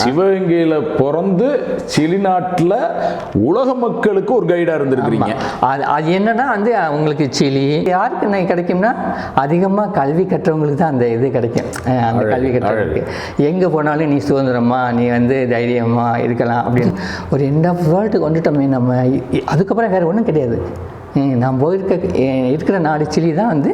சிவகங்கையில் பிறந்து சிலி நாட்டில் உலக மக்களுக்கு ஒரு கைடாக இருந்திருக்கிறீங்க. அது என்னன்னா வந்து அவங்களுக்கு சிலி யாருக்கு கிடைக்கும்னா அதிகமாக கல்வி கற்றவங்களுக்கு தான் அந்த இது கிடைக்கும். அந்த கல்வி கற்றவங்களுக்கு எங்கே போனாலும் நீ சுதந்திரமா, நீ வந்து தைரியமாக இருக்கலாம் அப்படின்னு ஒரு எண்ட் ஆஃப் வேர்ல்டு கொண்டுட்டோமே நம்ம. அதுக்கப்புறம் வேறு ஒன்றும் கிடையாது. நான் இருக்கிற நாடு சிலி தான் வந்து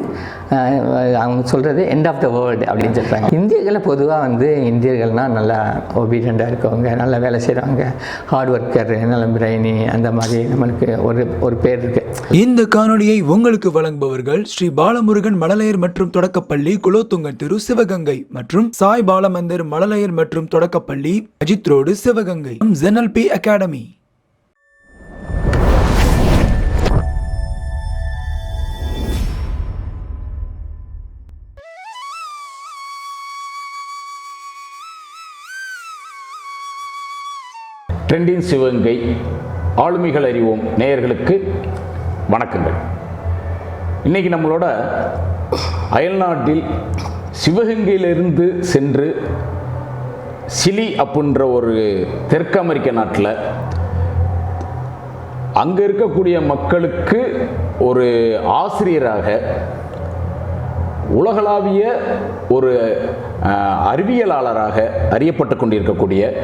அவங்க சொல்கிறது எண்ட் ஆஃப் த வேர்ல்டு அப்படின்னு சொல்கிறாங்க. இந்தியர்களை பொதுவாக வந்து இந்தியர்கள்னால் நல்லா ஒபீடியண்ட்டாக இருக்கவங்க, நல்லா வேலை செய்கிறவங்க, ஹார்ட் ஒர்க்கர், நல்ல பிரைனி, அந்த மாதிரி நம்மளுக்கு ஒரு பேர் இருக்குது. இந்த காணொலியை உங்களுக்கு வழங்குபவர்கள் ஸ்ரீ பாலமுருகன் மழலையர் மற்றும் தொடக்கப்பள்ளி, குலோத்துங்கன் தெரு, சிவகங்கை மற்றும் சாய் பாலமந்தர் மழலையர் மற்றும் தொடக்கப்பள்ளி, Ajith road, Sivaganga. ZNLP academy. Trending Sivaganga ஆளுமைகள் அறிவோம் நேயர்களுக்கு வணக்கங்கள். இன்றைக்கி நம்மளோட அயல்நாட்டில் சிவகங்கையிலிருந்து சென்று சிலி அப்படின்ற ஒரு தெற்கு அமெரிக்க நாட்டில் அங்கே இருக்கக்கூடிய மக்களுக்கு ஒரு ஆசிரியராக, உலகளாவிய ஒரு அறிவியலாளராக அறியப்பட்டு கொண்டிருக்கக்கூடிய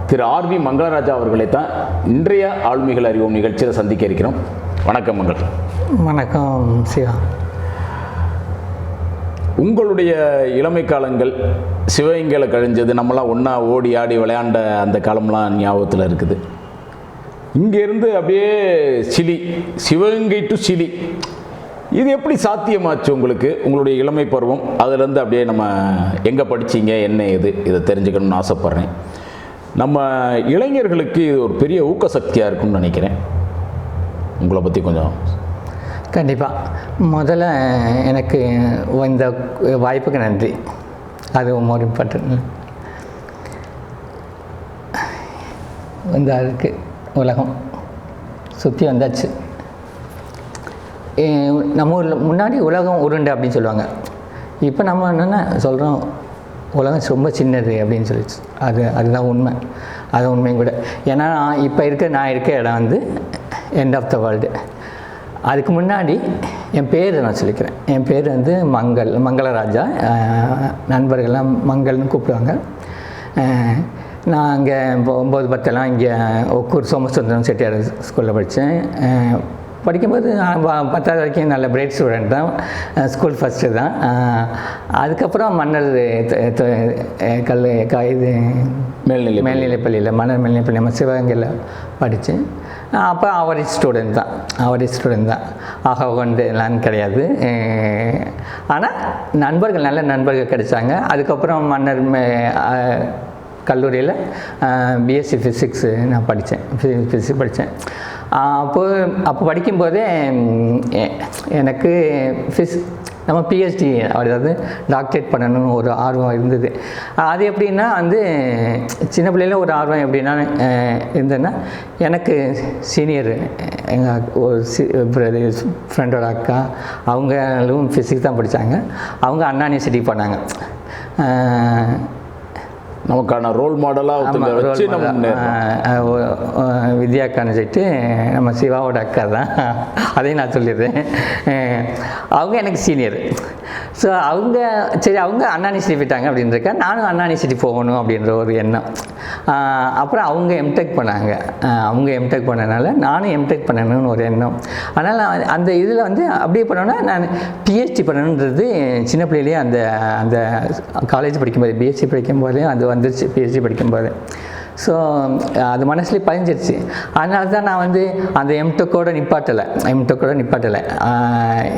திரு ஆர்வி மங்களராஜா அவர்களை தான் இன்றைய ஆளுமைகள் அறிவோம் நிகழ்ச்சியில் சந்திக்க இருக்கிறோம். வணக்கம் மங்கள். வணக்கம் சிவா. உங்களுடைய இளமை காலங்கள் சிவகங்கையில் கழிஞ்சது, நம்மளாம் ஒன்றா ஓடி ஆடி விளையாண்ட அந்த காலம்லாம் ஞாபகத்தில் இருக்குது. இங்கேருந்து அப்படியே சிலி, சிவகங்கை டு சிலி, இது எப்படி சாத்தியமாச்சு உங்களுக்கு? உங்களுடைய இளமை பருவம், அதுலேருந்து அப்படியே நம்ம எங்கே படித்தீங்க, என்ன இதை தெரிஞ்சுக்கணும்னு ஆசைப்பட்றேன். நம்ம இளைஞர்களுக்கு இது ஒரு பெரிய ஊக்க சக்தியாக இருக்கும்னு நினைக்கிறேன். உங்களை பற்றி கொஞ்சம். கண்டிப்பாக. முதல்ல எனக்கு இந்த வாய்ப்புக்கு நன்றி. அது மோர் இம்பார்ட்டன்ட். வந்தாருக்கு உலகம் சுற்றி வந்தாச்சு. நம்ம ஊரில் முன்னாடி உலகம் உருண்டை அப்படின்னு சொல்லுவாங்க. இப்போ நம்ம என்னென்ன சொல்கிறோம், உலகம் ரொம்ப சின்னது அப்படின்னு சொல்லிச்சு. அதுதான் உண்மை. அது உண்மையும் கூட. ஏன்னா நான் இருக்க இடம் வந்து எண்ட் ஆஃப் த வேர்ல்டு. அதுக்கு முன்னாடி என் பேர் நான் சொல்லிக்கிறேன். என் பேர் வந்து மங்களராஜா. நண்பர்கள்லாம் மங்கள்னு கூப்பிடுவாங்க. நான் அங்கே 9, 10 இங்கே ஒக்கூர் சோமசுந்தரம் செட்டியார் ஸ்கூலில் படித்தேன். படிக்கும்போது 10வது வரைக்கும் நல்ல பிரைட் ஸ்டூடெண்ட் தான். ஸ்கூல் ஃபஸ்ட்டு தான். அதுக்கப்புறம் மன்னர் இது மேல்நிலைப்பள்ளியில் மன்னர் மேல்நிலைப்பள்ளி நம்ம சிவகங்கையில் படித்தேன். அப்போ அவரேஜ் ஸ்டூடெண்ட் தான். ஆக கொண்டு எல்லாம் கிடையாது. ஆனால் நல்ல நண்பர்கள் கிடைச்சாங்க. அதுக்கப்புறம் மன்னர் கல்லூரியில் பிஎஸ்சி ஃபிசிக்ஸு நான் ஃபிசிக்ஸ் படித்தேன். அப்போ படிக்கும்போதே எனக்கு நம்ம பிஹெச்டி, அதாவது டாக்டரேட் பண்ணணும்னு ஒரு ஆர்வம் இருந்தது. அது எப்படின்னா வந்து சின்ன பிள்ளையில ஒரு ஆர்வம் எப்படின்னா இருந்ததுன்னா, எனக்கு சீனியர் எங்கள் ஒரு ஃப்ரெண்டோட அக்கா, அவங்களும் ஃபிசிக்ஸ் தான் படித்தாங்க. அவங்க அண்ணா யூனிவர்சிட்டி போனாங்க. நமக்கான ரோல் மாடலாக வச்சு வித்யாக்கான்னு சொல்லிட்டு நம்ம சிவாவோட அக்கா தான், அதையும் நான் சொல்லிடுறேன். அவங்க எனக்கு சீனியர். ஸோ அவங்க அண்ணா யூனிவர்சிட்டி போயிட்டாங்க அப்படின்றக்க நானும் அண்ணா யூனிவர்சிட்டி போகணும் அப்படின்ற ஒரு எண்ணம். அப்புறம் அவங்க எம்டெக் பண்ணாங்க. அவங்க எம்டெக் பண்ணனால நானும் எம்டெக் பண்ணணும்னு ஒரு எண்ணம். அதனால் அந்த இதில் வந்து அப்படியே பண்ணோன்னா நான் பிஹெச்டி பண்ணணுன்றது சின்ன பிள்ளையிலேயே அந்த காலேஜ் படிக்கும்போது, பிஎஸ்சி படிக்கும்போதே அது வந்துருச்சு. பிஹெச்டி படிக்கும்போது ஸோ அது மனசுலேயே பதிஞ்சிருச்சு. அதனால தான் நான் வந்து அந்த எம்டெக்கோடு நிப்பாட்டலை.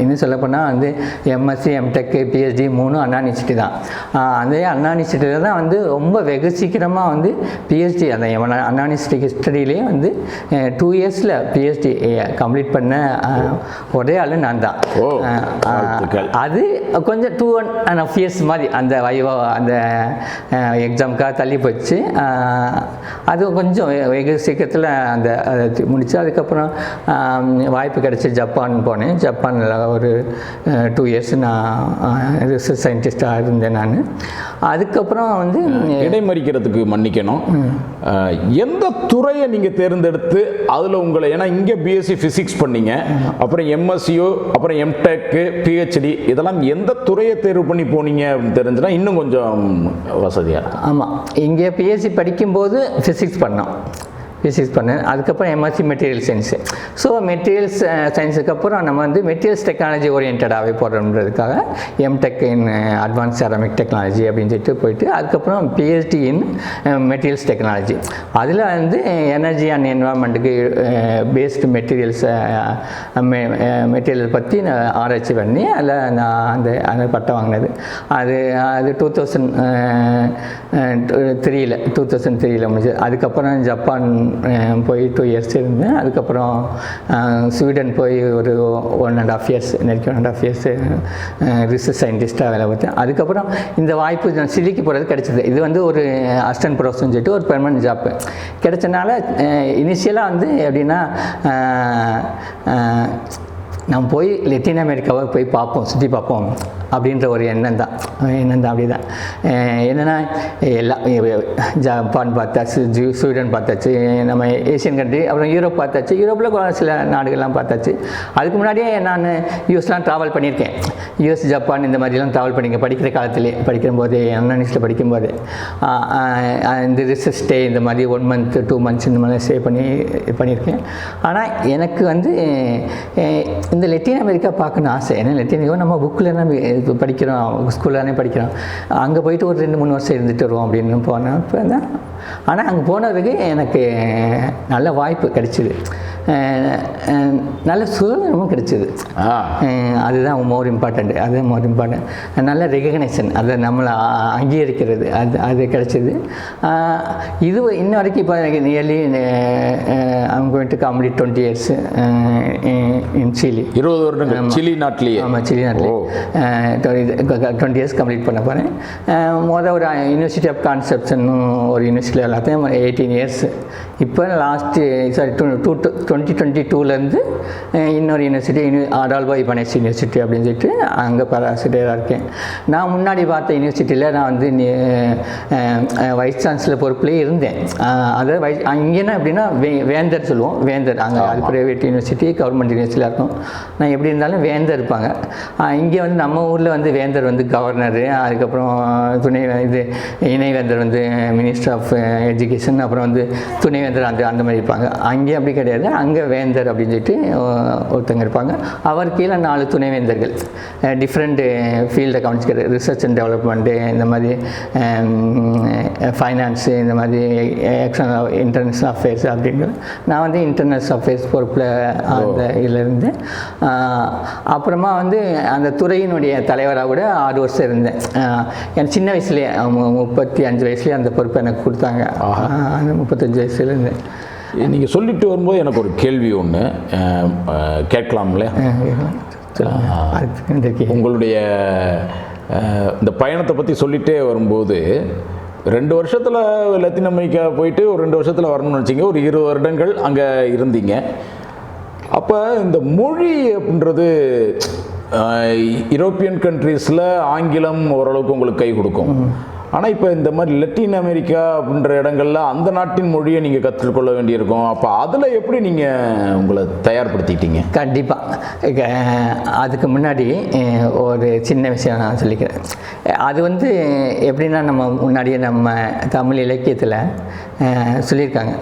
இன்னும் சொல்லப்போனால் வந்து எம்எஸ்சி, எம்டெக்கு, பிஹெச்டி 3 அண்ணா யூனிவர்சிட்டி தான். அந்த அண்ணா யூனிவர்சிட்டியில் தான் வந்து ரொம்ப வெகு சீக்கிரமாக வந்து பிஹெச்டி, அந்த அண்ணா யூனிவர்சிட்டி ஹிஸ்டரியிலே வந்து 2 இயர்ஸில் பிஹெச்டி கம்ப்ளீட் பண்ண ஒரே ஆள் நான் தான். அது கொஞ்சம் 2.5 இயர்ஸ் மாதிரி அந்த எக்ஸாமுக்காக தள்ளி போச்சு. அது கொஞ்சம் வெகு சீக்கிரத்தில் அதை முடித்து அதுக்கப்புறம் வாய்ப்பு கிடச்சி ஜப்பான் போனேன். ஜப்பானில் ஒரு 2 இயர்ஸ் நான் ரிசர்ச் சயின்டிஸ்டாக இருந்தேன். நான் அதுக்கப்புறம் வந்து இடைமறிக்கிறதுக்கு மன்னிக்கணும், எந்த துறையை நீங்கள் தேர்ந்தெடுத்து அதில் உங்களை, ஏன்னா இங்கே பிஎஸ்சி ஃபிசிக்ஸ் பண்ணீங்க, அப்புறம் எம்எஸ்சியோ, அப்புறம் எம்டெக்கு, பிஹெச்டி, இதெல்லாம் எந்த துறையை தேர்வு பண்ணி போனீங்க அப்படின்னு தெரிஞ்சுன்னா இன்னும் கொஞ்சம் வசதியாக. ஆமாம், இங்கே பிஎஸ்சி படிக்கும்போது ஃபிசிக்ஸ் பண்ணேன். அதுக்கப்புறம் MSc material science. So materials சயின்ஸுக்கு அப்புறம் நம்ம வந்து மெட்டீரியல்ஸ் டெக்னாலஜி ஓரியன்டாகவே போடுறதுக்காக MTech in advance ceramic technology அப்படின்னு சொல்லிட்டு போயிட்டு அதுக்கப்புறம் பிஹெச்டி இன் மெட்டீரியல்ஸ் டெக்னாலஜி. அதில் வந்து எனர்ஜி அண்ட் என்வரான்மெண்ட்டுக்கு பேஸ்டு மெட்டீரியல் பற்றி நான் ஆராய்ச்சி பண்ணி அதில் நான் அந்த பட்டம் வாங்கினது. அது 2003 முடிஞ்சது. அதுக்கப்புறம் ஜப்பான் போய் 2 இயர்ஸ் இருந்தேன். அதுக்கப்புறம் ஸ்வீடன் போய் ஒரு 1.5 இயர்ஸ், நெருக்கி 1.5 இயர்ஸ் ரிசர்ச் சயின்டிஸ்ட்டாக வேலை பார்த்தேன். அதுக்கப்புறம் இந்த வாய்ப்பு நான் சிலிக்கு போகிறது கிடச்சிது. இது வந்து ஒரு அசிஸ்டன்ட் ப்ரொஃபஸர்னு சொல்லிட்டு ஒரு பெர்மனன்ட் ஜாப் கிடைச்சனால இனிஷியலாக வந்து எப்படின்னா நம்ம போய் லத்தீன் அமெரிக்காவை போய் பார்ப்போம், சுற்றி பார்ப்போம் அப்படின்ற ஒரு எண்ணம் தான் அப்படி தான். என்னென்னா எல்லாம் ஜப்பான் பார்த்தாச்சு, ஸ்வீடன் பார்த்தாச்சு, நம்ம ஏஷியன் கண்ட்ரி, அப்புறம் யூரோப் பார்த்தாச்சு. யூரோப்பில் சில நாடுகள்லாம் பார்த்தாச்சு. அதுக்கு முன்னாடியே நான் யூஎஸ்லாம் ட்ராவல் பண்ணியிருக்கேன். யூஎஸ், ஜப்பான் இந்த மாதிரிலாம் ட்ராவல் பண்ணியிருக்கேன் படிக்கிற காலத்திலே, படிக்கும்போது எம்என்எஸில் படிக்கும்போது. இந்த ரிசர்ச் ஸ்டே இந்த மாதிரி 1 மந்த் 2 மந்த்ஸ் இந்த மாதிரி ஸ்டே பண்ணியிருக்கேன். ஆனால் எனக்கு வந்து இந்த லத்தீன் அமெரிக்கா பார்க்கணுன்னு ஆசை. ஏன்னா லத்தீன் அமெரிக்கா நம்ம புக்கில் நம்ம படிக்கிறோம், ஸ்கூல்லானே படிக்கிறோம். அங்கே போயிட்டு ஒரு 2-3 வருஷம் இருந்துட்டு வருவோம் அப்படின்னு போனேன். இப்போ தான் ஆனால் அங்கே போனதுக்கு எனக்கு நல்ல வாய்ப்பு கிடைச்சிது, நல்ல சுதந்திரமும் கிடைச்சிது. அதுதான் மோர் இம்பார்ட்டண்ட். நல்ல ரெகக்னேஷன், அதை நம்மளை அங்கீகரிக்கிறது, அது கிடைச்சிது. இது இன்ன வரைக்கும் இப்போ எனக்கு nearly I'm going to complete 20 years in Chile. 20 வருடங்கள் சிலி நாட்டிலேயே. ஆமாம், சிலி நாட்டிலே 20 இயர்ஸ் கம்ப்ளீட் பண்ண போகிறேன். ஒரு யூனிவர்சிட்டி ஆஃப் கான்செப்ட்ஸ்னு ஒரு யூனிவர்சிட்டியில் எல்லாத்தையும் 18 இயர்ஸ். இப்போ லாஸ்ட்டு 2022லேருந்து இன்னொரு யூனிவர்சிட்டி, அடால்பா இபானேஸ் யூனிவர்சிட்டி அப்படின்னு சொல்லிட்டு அங்கே பேராசிரியராக இருக்கேன். நான் முன்னாடி பார்த்த யூனிவர்சிட்டியில் நான் வந்து வைஸ் சான்சலர் பொறுப்புலேயே இருந்தேன். அதாவது இங்கேனா எப்படின்னா வேந்தர் சொல்லுவோம், வேந்தர். அங்கே அது ப்ரைவேட் யூனிவர்சிட்டி, கவர்மெண்ட் யூனிவர்சிட்டியில் இருக்கும். நான் எப்படி இருந்தாலும் வேந்தர் இருப்பாங்க. இங்கே வந்து நம்ம ஊரில் வந்து வேந்தர் வந்து கவர்னரு, அதுக்கப்புறம் இணைவேந்தர் வந்து மினிஸ்டர் ஆஃப் எஜுகேஷன், அப்புறம் வந்து துணைவேந்தர் அந்த மாதிரி இருப்பாங்க. அங்கே அப்படி கிடையாது. அங்கே வேந்தர் அப்படின்னு சொல்லிட்டு ஒருத்தங்க இருப்பாங்க. அவர் கீழே 4 துணைவேந்தர்கள் டிஃப்ரெண்ட் ஃபீல்டை கவனிச்சுக்கிறது. ரிசர்ச் அண்ட் டெவலப்மெண்ட்டு, இந்த மாதிரி ஃபைனான்ஸு, இந்த மாதிரி எக்ஸ்டர்னல் இன்டர்நேஷ்னல் அஃபேர்ஸ் அப்படிங்கிற. நான் வந்து இன்டர்நேஷ்னல் அஃபேர்ஸ் பொறுப்பில் அந்த இதில் இருந்து அப்புறமா வந்து அந்த துறையினுடைய தலைவராக கூட 6 வருஷம் இருந்தேன். என் சின்ன வயசுலேயே 35 வயசுலேயே அந்த பொறுப்பை எனக்கு கொடுத்தாங்க. அந்த 35 வயசுலேருந்து. நீங்கள் சொல்லிட்டு வரும்போது எனக்கு ஒரு கேள்வி ஒன்று கேட்கலாம்ல? உங்களுடைய இந்த பயணத்தை பற்றி சொல்லிகிட்டே வரும்போது 2 வருஷத்தில் லத்தீன் அமெரிக்கா போயிட்டு ஒரு 2 வருஷத்தில் வரணும்னு வச்சிங்க, ஒரு 20 வருடங்கள் அங்கே இருந்தீங்க. அப்போ இந்த மொழி அப்படின்றது யூரோப்பியன் கண்ட்ரீஸில் ஆங்கிலம் ஓரளவுக்கு உங்களுக்கு கை கொடுக்கும். ஆனால் இப்போ இந்த மாதிரி லத்தீன் அமெரிக்கா அப்படின்ற இடங்கள்ல அந்த நாட்டின் மொழியை நீங்கள் கற்றுக்கொள்ள வேண்டியிருக்கும். அப்போ அதில் எப்படி நீங்கள் உங்களை தயார்படுத்திட்டீங்க? கண்டிப்பாக. அதுக்கு முன்னாடி ஒரு சின்ன விஷயம் நான் சொல்லிக்கிறேன். அது வந்து எப்படின்னா, நம்ம முன்னாடியே நம்ம தமிழ் இலக்கியத்தில் சொல்லியிருக்காங்க,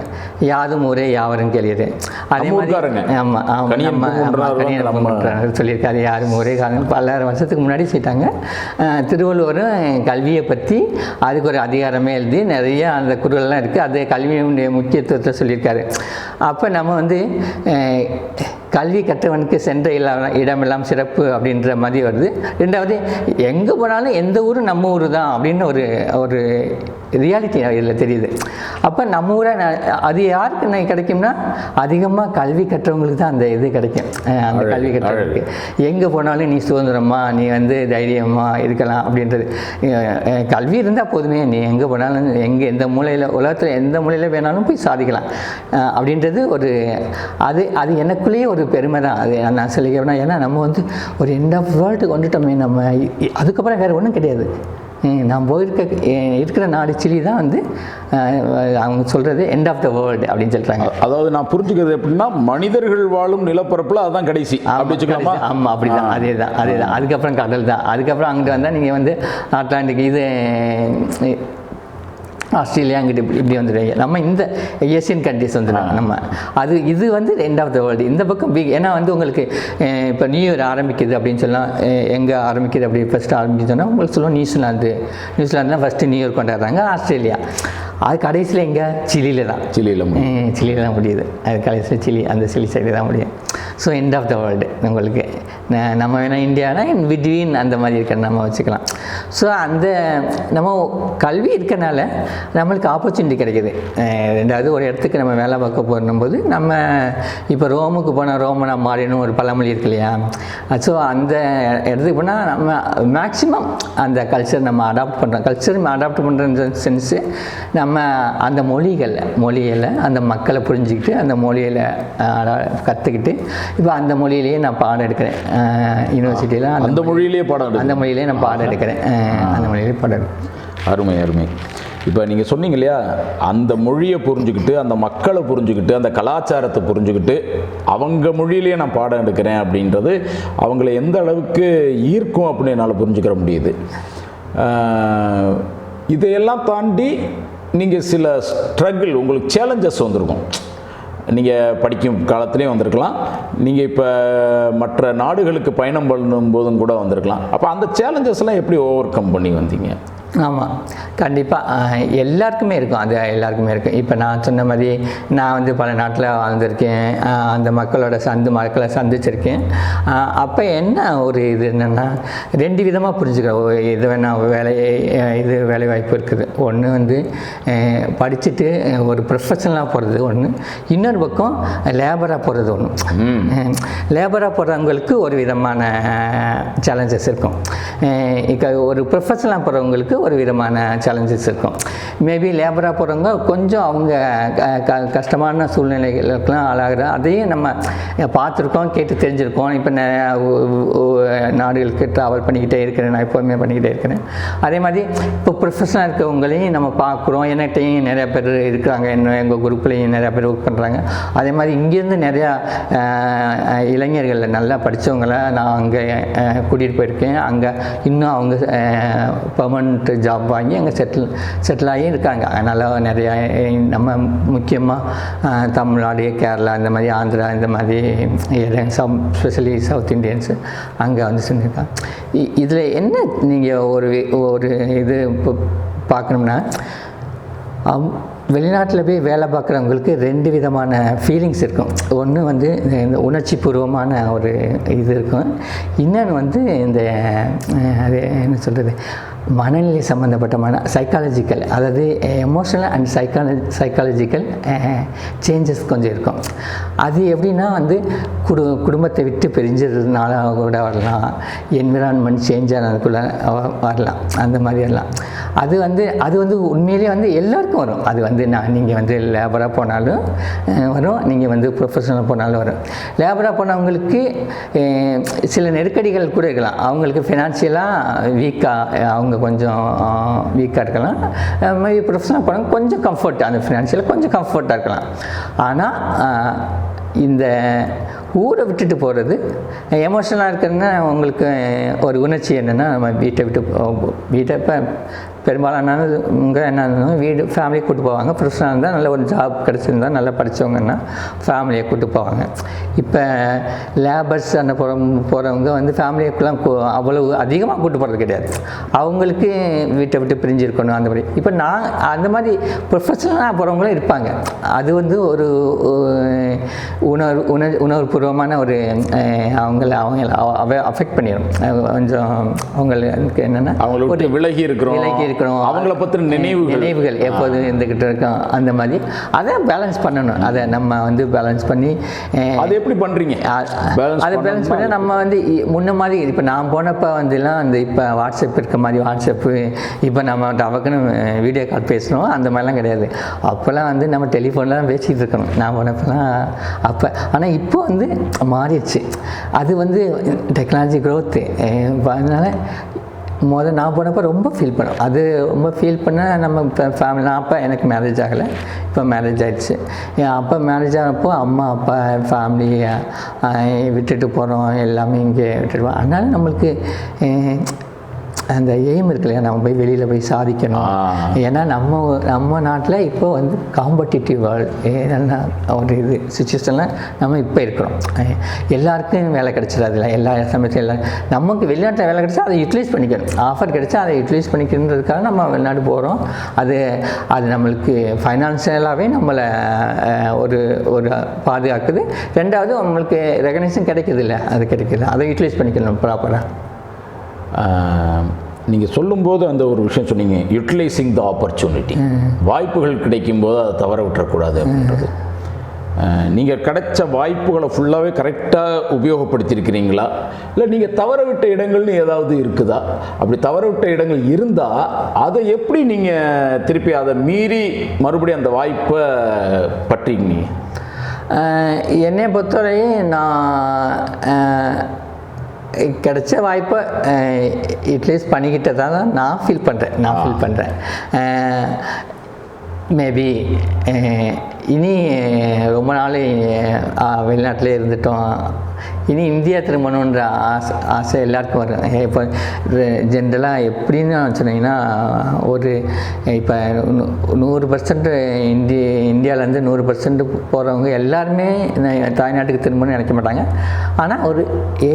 யாதும் ஊரே யாவரும் கேள்வியது. அதே மாதிரி சொல்லியிருக்காரு, யாரும் ஊரே காரணம். பல வருஷத்துக்கு முன்னாடி சொல்லிட்டாங்க. திருவள்ளுவரும் கல்வியை பற்றி அதுக்கு ஒரு அதிகாரமே எழுதி நிறைய அந்த குறள்லாம் இருக்குது. அது கல்வியினுடைய முக்கியத்துவத்தை சொல்லியிருக்காரு. அப்போ நம்ம வந்து கல்வி கற்றவனுக்கு சென்ற இடமெல்லாம் சிறப்பு அப்படின்ற மாதிரி வருது. ரெண்டாவது, எங்கே போனாலும் எந்த ஊரும் நம்ம ஊர் தான் அப்படின்னு ஒரு ரியாலிட்டி இதில் தெரியுது. அப்போ நம்ம ஊரை அது யாருக்கு கிடைக்கும்னா அதிகமாக கல்வி கற்றவங்களுக்கு தான் அந்த இது கிடைக்கும். அந்த கல்வி கற்றவங்களுக்கு எங்கே போனாலும் நீ சுதந்திரமா, நீ வந்து தைரியமாக இருக்கலாம் அப்படின்றது. கல்வி இருந்தால் போதுமே, நீ எங்கே போனாலும் எந்த மூலையில் உலகத்தில் எந்த மூலையில் வேணாலும் போய் சாதிக்கலாம் அப்படின்றது ஒரு அது எனக்குள்ளேயே ஒரு பெருமை தான். அது நான் சொல்லிக்கிறேன்னா, ஏன்னா நம்ம வந்து ஒரு எண்ட் ஆஃப் வேர்ல்டுக்கு வந்துட்டோமே, நம்ம அதுக்கப்புறம் வேறு ஒன்றும் கிடையாது. நான் இருக்கிற நாடு சிலி தான் வந்து அவங்க சொல்கிறது எண்ட் ஆஃப் த வேர்ல்டு அப்படின்னு சொல்கிறாங்க. அதாவது நான் புரிஞ்சுக்கிறது எப்படின்னா, மனிதர்கள் வாழும் நிலப்பரப்பில் அதுதான் கடைசி அப்படி வச்சுக்கலாமா? ஆமாம், அப்படி தான். அதே தான். அதுக்கப்புறம் கடல் தான். அதுக்கப்புறம் அங்கிட்டு வந்தால் நீங்கள் வந்து அட்லாண்டிக் இது ஆஸ்திரேலியா அங்கிட்டு இப்படி வந்துடுவீங்க. நம்ம இந்த ஏசியன் கண்ட்ரிஸ் வந்துடுவாங்க. நம்ம இது வந்து எண்ட் ஆஃப் த வேர்ல்டு. இந்த பக்கம் ஏன்னா வந்து உங்களுக்கு இப்போ நியூ இயர் ஆரம்பிக்குது அப்படின்னு சொல்லலாம். எங்கே ஆரம்பிக்குது அப்படி ஃபஸ்ட்டு ஆரம்பிச்சோன்னா உங்களுக்கு சொல்லுவோம் நியூசிலாந்து தான் ஃபஸ்ட்டு நியூ இயர் கொண்டாடுறாங்க. ஆஸ்திரேலியா அது கடைசியில் எங்கே சிலியில் தான் முடியுது. அது கடைசியில் அந்த சிலி சைடு தான் முடியும். So end of the world உங்களுக்கு. நம்ம வேணால் இந்தியானா இன் பிட்வீன் அந்த மாதிரி இருக்கிற நம்ம வச்சுக்கலாம். ஸோ அந்த நம்ம கல்வி இருக்கனால நம்மளுக்கு ஆப்பர்ச்சுனிட்டி கிடைக்கிது. ரெண்டாவது ஒரு இடத்துக்கு நம்ம வேலை பார்க்க போகும்போது நம்ம இப்போ ரோமுக்கு போனால் ரோமனா மாறினும் ஒரு பழமொழி இருக்கு இல்லையா? ஸோ அந்த இடத்துக்கு போனால் நம்ம மேக்ஸிமம் அந்த கல்ச்சர் நம்ம அடாப்ட் பண்ணுறோம். கல்ச்சர் அடாப்ட் பண்ணுற சென்ஸு நம்ம அந்த மொழிகளை அந்த மக்களை புரிஞ்சுக்கிட்டு அந்த மொழியில் கற்றுக்கிட்டு இப்போ அந்த மொழியிலேயே நான் பாடம் எடுக்கிறேன் யூனிவர்சிட்டியில். அந்த மொழியிலேயே நான் பாடம் எடுக்கிறேன். அந்த மொழியிலே பாடம் எடுக்கிறேன். அருமை. இப்போ நீங்கள் சொன்னீங்க இல்லையா, அந்த மொழியை புரிஞ்சுக்கிட்டு, அந்த மக்களை புரிஞ்சுக்கிட்டு, அந்த கலாச்சாரத்தை புரிஞ்சுக்கிட்டு அவங்க மொழியிலேயே நான் பாடம் எடுக்கிறேன் அப்படின்றது அவங்கள எந்த அளவுக்கு ஈர்க்கும் அப்படின்னு என்னால் புரிஞ்சுக்கிற முடியுது. இதையெல்லாம் தாண்டி நீங்கள் சில ஸ்ட்ரகிள், உங்களுக்கு சேலஞ்சஸ் வந்திருக்கும். நீங்கள் படிக்கும் காலத்துலேயும் வந்திருக்கலாம், நீங்கள் இப்போ மற்ற நாடுகளுக்கு பயணம் பண்ணும்போதும் கூட வந்திருக்கலாம். அப்போ அந்த சேலஞ்சஸ்லாம் எப்படி ஓவர் கம் பண்ணி வந்தீங்க? ஆமாம், கண்டிப்பாக எல்லாருக்குமே இருக்கும். அது எல்லாருக்குமே இருக்கும். இப்போ நான் சொன்ன மாதிரி நான் வந்து பல நாட்டில் வாழ்ந்திருக்கேன். அந்த மக்களை சந்திச்சிருக்கேன். அப்போ என்ன ஒரு இது என்னென்னா, ரெண்டு விதமாக புரிஞ்சுக்கிறேன். இது வேணால் வேலை வாய்ப்பு இருக்குது. ஒன்று வந்து படிச்சுட்டு ஒரு ப்ரொஃபஷனலாக போகிறது ஒன்று, இன்னொரு பக்கம் லேபராக போகிறது ஒன்று. லேபராக போகிறவங்களுக்கு ஒரு விதமான சேலஞ்சஸ் இருக்கும். இப்போ ஒரு ப்ரொஃபஷனலாக போகிறவங்களுக்கு ஒரு விதமான சேலஞ்சஸ் இருக்கும். மேபி லேபராக போகிறவங்க கொஞ்சம் அவங்க கஷ்டமான சூழ்நிலைகளுக்கெல்லாம் ஆளாகிற அதையும் நம்ம பார்த்துருக்கோம், கேட்டு தெரிஞ்சிருக்கோம். இப்போ நாடுகளுக்கு ட்ராவல் பண்ணிக்கிட்டே இருக்கிறேன், நான் எப்போவுமே பண்ணிக்கிட்டே இருக்கிறேன். அதே மாதிரி இப்போ ப்ரொஃபஷனலாக இருக்கவங்களையும் நம்ம பார்க்குறோம். என்கிட்டையும் நிறையா பேர் இருக்கிறாங்க, எங்கள் குரூப்லேயும் நிறையா பேர் ஒர்க் பண்ணுறாங்க. அதே மாதிரி இங்கேருந்து நிறையா இளைஞர்கள் நல்லா படித்தவங்களை நான் அங்கே கூட்டிகிட்டு போயிருக்கேன். அங்கே இன்னும் அவங்க பர்மனெண்ட் ஜாப் வாங்கி அங்கே செட்டில் ஆகி இருக்காங்க. அதனால் நிறையா நம்ம முக்கியமாக தமிழ்நாடு, கேரளா, இந்த மாதிரி ஆந்திரா, இந்த மாதிரி ஸ்பெஷலி சவுத் இண்டியன்ஸு அங்கே வந்து செஞ்சுருக்காங்க. இதில் என்ன நீங்கள் ஒரு இது இப்போ பார்க்கணும்னா, வெளிநாட்டில் போய் வேலை பார்க்குறவங்களுக்கு ரெண்டு விதமான ஃபீலிங்ஸ் இருக்கும். ஒன்று வந்து இந்த உணர்ச்சி பூர்வமான ஒரு இது இருக்கும். இன்னொன்று வந்து இந்த அது என்ன சொல்கிறது, மனநிலை சம்மந்தப்பட்ட சைக்காலஜிக்கல், அதாவது எமோஷனல் அண்ட் சைக்காலஜிக்கல் சேஞ்சஸ் கொஞ்சம் இருக்கும். அது எப்படின்னா வந்து குடும்பத்தை விட்டு பிரிஞ்சதுனால கூட வரலாம், என்விரான்மெண்ட் சேஞ்ச் ஆனதுக்குள்ளே வரலாம், அந்த மாதிரி வரலாம். அது வந்து உண்மையிலே வந்து எல்லாருக்கும் வரும். அது வந்து நீங்கள் வந்து லேபராக போனாலும் வரும், நீங்கள் வந்து ப்ரொஃபஷனலாக போனாலும் வரும். லேபராக போனவங்களுக்கு சில நெருக்கடிகள் கூட இருக்கலாம். அவங்களுக்கு ஃபினான்ஷியலாக அவங்க கொஞ்சம் வீக்காக இருக்கலாம். மேபி ப்ரொஃபஷனலாக போனவங்க கொஞ்சம் கம்ஃபர்ட், அந்த ஃபினான்ஷியலாக கொஞ்சம் கம்ஃபர்ட்டாக இருக்கலாம். ஆனால் இந்த ஊரை விட்டுட்டு போகிறது எமோஷனலாக இருக்குதுன்னா உங்களுக்கு ஒரு உணர்ச்சி என்னென்னா, நம்ம வீட்டை இப்போ பெரும்பாலானவங்க என்ன வீடு ஃபேமிலியை கூட்டு போவாங்க. ப்ரொஃபஷனலாக இருந்தால் நல்ல ஒரு ஜாப் கிடச்சிருந்தா நல்லா படித்தவங்கன்னா ஃபேமிலியை கூட்டு போவாங்க. இப்போ லேபர்ஸ் அந்த போகிறவங்க வந்து ஃபேமிலியெல்லாம் அவ்வளவு அதிகமாக கூட்டு போகிறது கிடையாது. அவங்களுக்கு வீட்டை விட்டு பிரிஞ்சிருக்கணும் அந்த மாதிரி. இப்போ நான் அந்த மாதிரி ப்ரொஃபஷனலாக போகிறவங்களும் இருப்பாங்க. அது வந்து ஒரு உணர்வுபூர்வமான ஒரு அவங்கள அஃபெக்ட் பண்ணிடும். கொஞ்சம் அவங்களுக்கு என்னென்னா அவங்களுக்கு விலகி இருக்கிறோம் இருக்கணும், அவங்கள பற்றின நினைவுகள் எப்போது இருந்துக்கிட்டு இருக்கோம். அந்த மாதிரி அதை பேலன்ஸ் பண்ணணும். அதை நம்ம வந்து பேலன்ஸ் பண்ணி அது எப்படி பண்ணுறீங்க? அதை பேலன்ஸ் பண்ணி நம்ம வந்து முன்ன மாதிரி இப்போ நான் போனப்போ வந்துலாம் அந்த இப்போ வாட்ஸ்அப் இருக்க மாதிரி வாட்ஸ்அப்பு, இப்போ நம்ம டவக்குன்னு வீடியோ கால் பேசுகிறோம், அந்த மாதிரிலாம் கிடையாது. அப்போல்லாம் வந்து நம்ம டெலிஃபோனில் தான் பேசிகிட்டு இருக்கணும் நான் போனப்போலாம். அப்போ ஆனால் இப்போ வந்து மாறிடுச்சு. அது வந்து டெக்னாலஜி க்ரோத்து. அதனால் நான் போனப்போ ரொம்ப ஃபீல் பண்ணேன். அது ரொம்ப ஃபீல் பண்ண நம்ம இப்போ ஃபேமிலி. நான் அப்போ எனக்கு மேரேஜ் ஆகலை, இப்போ மேரேஜ் ஆகிடுச்சு. என் அப்பா மேரேஜ் ஆனப்போ அம்மா அப்பா ஃபேமிலியை விட்டுட்டு போகிறோம், எல்லாமே இங்கே விட்டுட்டு. அதனால் நம்மளுக்கு அந்த எய்ம் இருக்கு இல்லையா, நம்ம போய் வெளியில் போய் சாதிக்கணும். ஏன்னா நம்ம நாட்டில் இப்போ வந்து காம்படிட்டிவ் வேர்ல்டு ஒரு இது சுச்சுவேஷனில் நம்ம இப்போ இருக்கிறோம். எல்லாருக்கும் வேலை கிடைச்சிடாதுல்ல, எல்லா சமயத்தில் எல்லாம். நமக்கு வெளிநாட்டில் வேலை கிடைச்சா அதை யூட்டிலைஸ் பண்ணிக்கணும். ஆஃபர் கிடைச்சா அதை யூட்டிலைஸ் பண்ணிக்கணுன்றதுக்காக நம்ம வெளிநாடு போகிறோம். அது நம்மளுக்கு ஃபைனான்சியலாகவே நம்மளை ஒரு பாதுகாக்குது. ரெண்டாவது நம்மளுக்கு ரெகக்னேஷன் கிடைக்குது இல்லை, அது கிடைக்குது, அதை யூட்டிலைஸ் பண்ணிக்கணும் ப்ராப்பராக. நீங்கள் சொல்லும்போது அந்த ஒரு விஷயம் சொன்னீங்க, யூட்டிலைசிங் த ஆப்பர்ச்சுனிட்டி. வாய்ப்புகள் கிடைக்கும்போது அதை தவற விட்டுறக்கூடாது அப்படின்றது. நீங்கள் கிடைச்ச வாய்ப்புகளை ஃபுல்லாகவே கரெக்டாக உபயோகப்படுத்தியிருக்கிறீங்களா, இல்லை நீங்கள் தவற விட்ட இடங்கள்னு ஏதாவது இருக்குதா? அப்படி தவற விட்ட இடங்கள் இருந்தால் அதை எப்படி நீங்கள் திருப்பி அதை மீறி மறுபடியும் அந்த வாய்ப்பை பற்றிங்க? என்னை பொறுத்தவரையும் நான் கிடைச்ச வாய்ப்பை யூட்டிலைஸ் பண்ணிக்கிட்டதாக தான் நான் ஃபீல் பண்ணுறேன். மேபி இனி ரொம்ப நாள் வெளிநாட்டிலே இருந்துட்டோம், இனி இந்தியா திரும்பணுன்ற ஆசை எல்லாருக்கும் வரும். இப்போ ஜென்ரலாக எப்படின்னு சொன்னீங்கன்னா, ஒரு இப்போ 100% இந்தியாவிலேருந்து 100% போகிறவங்க எல்லாருமே தாய்நாட்டுக்கு திரும்பணும்னு நினைக்க மாட்டாங்க. ஆனால் ஒரு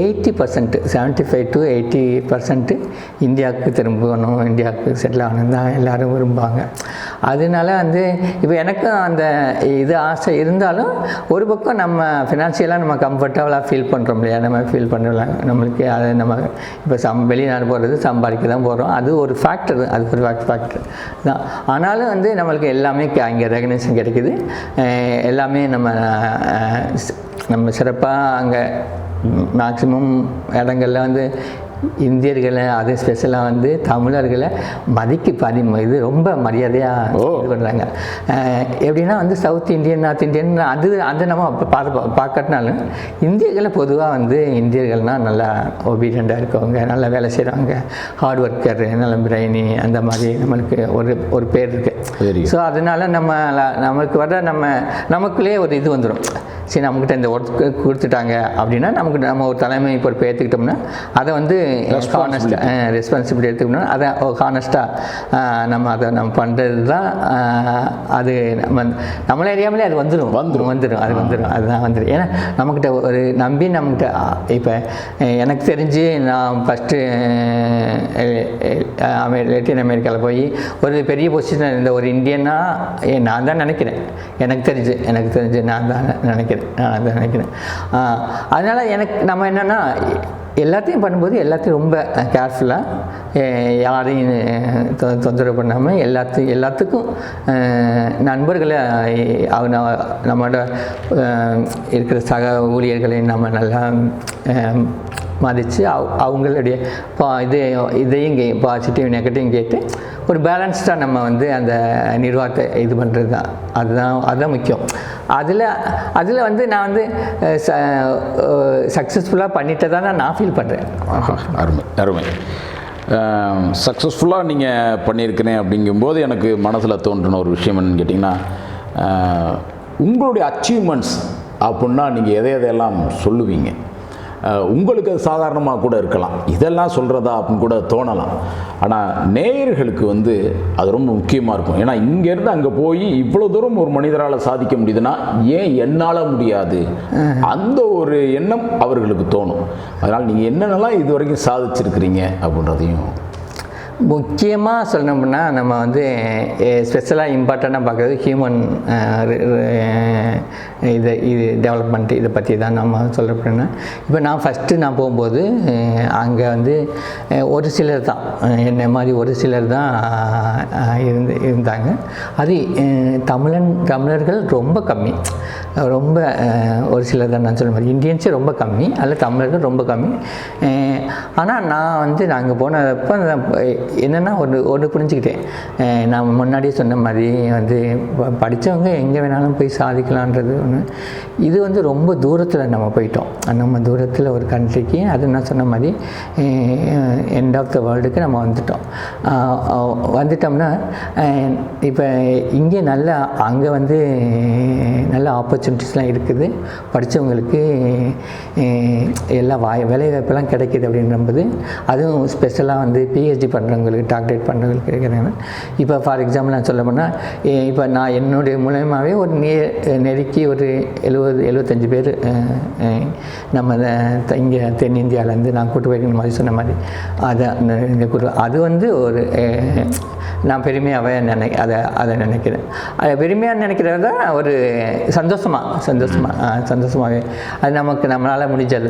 80%, 75 to 80% இந்தியாவுக்கு திரும்பணும், இந்தியாவுக்கு செட்டில் ஆகணும் தான் எல்லோரும் விரும்புவாங்க. அதனால வந்து இப்போ எனக்கும் அந்த இது ஆசை இருந்தாலும், ஒரு பக்கம் நம்ம ஃபினான்ஷியலாக நம்ம கம்ஃபர்டபுளாக ஃபீல் பண்ணுறோம் இல்லையா, நம்ம ஃபீல் பண்ணலாம். நம்மளுக்கு அதை நம்ம இப்போ வெளிநாடு போகிறது சம்பாதிக்க தான் போகிறோம், அது ஒரு ஃபேக்டர், அது ஒரு ஃபேக்டர் தான். ஆனாலும் வந்து நம்மளுக்கு எல்லாமே அங்கே ரெகக்னேஷன் கிடைக்குது, எல்லாமே நம்ம சிறப்பாக அங்கே மேக்ஸிமம் இடங்களில் வந்து இந்தியர்களை, அது ஸ்பெஷலாக வந்து தமிழர்களை இது ரொம்ப மரியாதையாக இது பண்ணுறாங்க. எப்படின்னா வந்து சவுத் இந்தியன், நார்த் இந்தியன் அது நம்ம பார்க்கறதுனாலும் இந்தியர்களை பொதுவாக வந்து இந்தியர்கள்னால் நல்லா ஒபீடியண்ட்டாக இருக்கவங்க, நல்லா வேலை செய்கிறவங்க, ஹார்ட் ஒர்க்கர், நல்ல பிரைனி, அந்த மாதிரி நம்மளுக்கு ஒரு பேர் இருக்குது. ஸோ அதனால் நமக்கு வர நமக்குள்ளே ஒரு இது வந்துடும். சரி, நம்மக்கிட்ட இந்த ஒர்க் கொடுத்துட்டாங்க அப்படின்னா நம்ம ஒரு தலைமை பொறுப்பை ஏற்றுக்கிட்டோம்னா அதை வந்து ரெஸ்பான்சிபிலிட்டி எடுத்துக்கணும்னா அதை ஹானஸ்ட்டாக நம்ம பண்ணுறது தான். அது நம்மளே அறியாமலே அது வந்துடும். அதுதான் வந்துடும். ஏன்னா நம்மக்கிட்ட ஒரு நம்பி நம்மக்கிட்ட இப்போ எனக்கு தெரிஞ்சு நான் ஃபஸ்ட்டு லத்தீன் அமெரிக்காவில் போய் ஒரு பெரிய பொசிஷன் இருந்த ஒரு இந்தியன்னா நான் தான் நினைக்கிறேன். எனக்கு தெரிஞ்சு நான் தான் நினைக்கிறேன். அதனால் நம்ம என்னென்னா எல்லாத்தையும் பண்ணும்போது எல்லாத்தையும் ரொம்ப கேர்ஃபுல்லாக, யாரையும் தொந்தரவு பண்ணாமல் எல்லாத்துக்கும் நண்பர்களை நம்மளோட இருக்கிற சக ஊழியர்களையும் நம்ம நல்லா மதித்து அவங்களுடைய இதையும் பாசிட்டிவ் நெகட்டிவ் கேட்டு ஒரு பேலன்ஸ்டாக நம்ம வந்து அந்த நிர்வாகத்தை இது பண்ணுறது தான். அதுதான் முக்கியம். அதில் வந்து நான் வந்து சக்ஸஸ்ஃபுல்லாக பண்ணிட்டதாக நான் ஃபீல் பண்ணுறேன். அருமை. சக்ஸஸ்ஃபுல்லாக நீங்கள் பண்ணியிருக்கிறேன் அப்படிங்கும்போது எனக்கு மனசில் தோன்றின ஒரு விஷயம் என்னன்னு கேட்டிங்கன்னா, உங்களுடைய அச்சீவ்மெண்ட்ஸ் அப்படின்னா நீங்கள் எதையெல்லாம் சொல்லுவீங்க? உங்களுக்கு அது சாதாரணமாக கூட இருக்கலாம், இதெல்லாம் சொல்கிறதா அப்படின்னு கூட தோணலாம். ஆனால் நேயர்களுக்கு வந்து அது ரொம்ப முக்கியமாக இருக்கும். ஏன்னா இங்கேருந்து அங்கே போய் இவ்வளோ தூரம் ஒரு மனிதரால் சாதிக்க முடியுதுன்னா ஏன் என்னால் முடியாது, அந்த ஒரு எண்ணம் அவர்களுக்கு தோணும். அதனால் நீங்கள் என்னென்னலாம் இது வரைக்கும் சாதிச்சிருக்கிறீங்க அப்படின்றதையும். முக்கியமாக சொல்லணும்னா நம்ம வந்து ஸ்பெஷலாக இம்பார்ட்டண்ட்டாக பார்க்குறது ஹியூமன் இது டெவலப்மெண்ட் இதை பற்றி தான் நம்ம சொல்ல போகிறோன்னா, இப்போ நான் ஃபஸ்ட்டு நான் போகும்போது அங்கே வந்து ஒரு சிலர் தான், என்ன மாதிரி ஒரு சிலர் தான் இருந்தாங்க. அது தமிழர்கள் ரொம்ப கம்மி, ரொம்ப ஒரு சிலர் தான். நான் சொல்ல மாதிரி இந்தியன்ஸே ரொம்ப கம்மி, அதில் தமிழர்கள் ரொம்ப கம்மி. ஆனால் நான் வந்து நாங்கள் போனப்போ என்னென்னா ஒன்று புரிஞ்சுக்கிட்டேன். நான் முன்னாடியே சொன்ன மாதிரி வந்து படித்தவங்க எங்கே வேணாலும் போய் சாதிக்கலான்றது ஒன்று. இது வந்து ரொம்ப தூரத்தில் நம்ம போயிட்டோம். நம்ம தூரத்தில் ஒரு கண்ட்ரிக்கு, அது நான் சொன்ன மாதிரி எண்ட் ஆஃப் த வேர்ல்டுக்கு நம்ம வந்துட்டோம்னா இப்போ இங்கே நல்ல அங்கே வந்து நல்ல ஆப்பர்ச்சுனிட்டிஸ்லாம் இருக்குது. படித்தவங்களுக்கு எல்லா வேலைவாய்ப்பெல்லாம் கிடைக்கிது அப்படின்றபோது, அதுவும் ஸ்பெஷலாக வந்து பிஹெச்டி பண்ணுறவங்களுக்கு, டாக்டரேட் பண்ணுறவங்களுக்கு இருக்கிறாங்க. இப்போ ஃபார் எக்ஸாம்பிள் நான் சொல்ல போனால், இப்போ நான் என்னுடைய மூலயமாவே ஒரு நெருக்கி ஒரு 70-75 பேர் நம்ம இங்கே தென்னிந்தியாவிலேருந்து நான் கூட்டு போயிருக்கிற மாதிரி சொன்ன மாதிரி அது வந்து ஒரு நான் பெருமையாகவே அதை நினைக்கிறேன். அதை பெருமையாக நினைக்கிறது தான் ஒரு சந்தோஷமாகவே அது நம்மளால் முடிஞ்சது.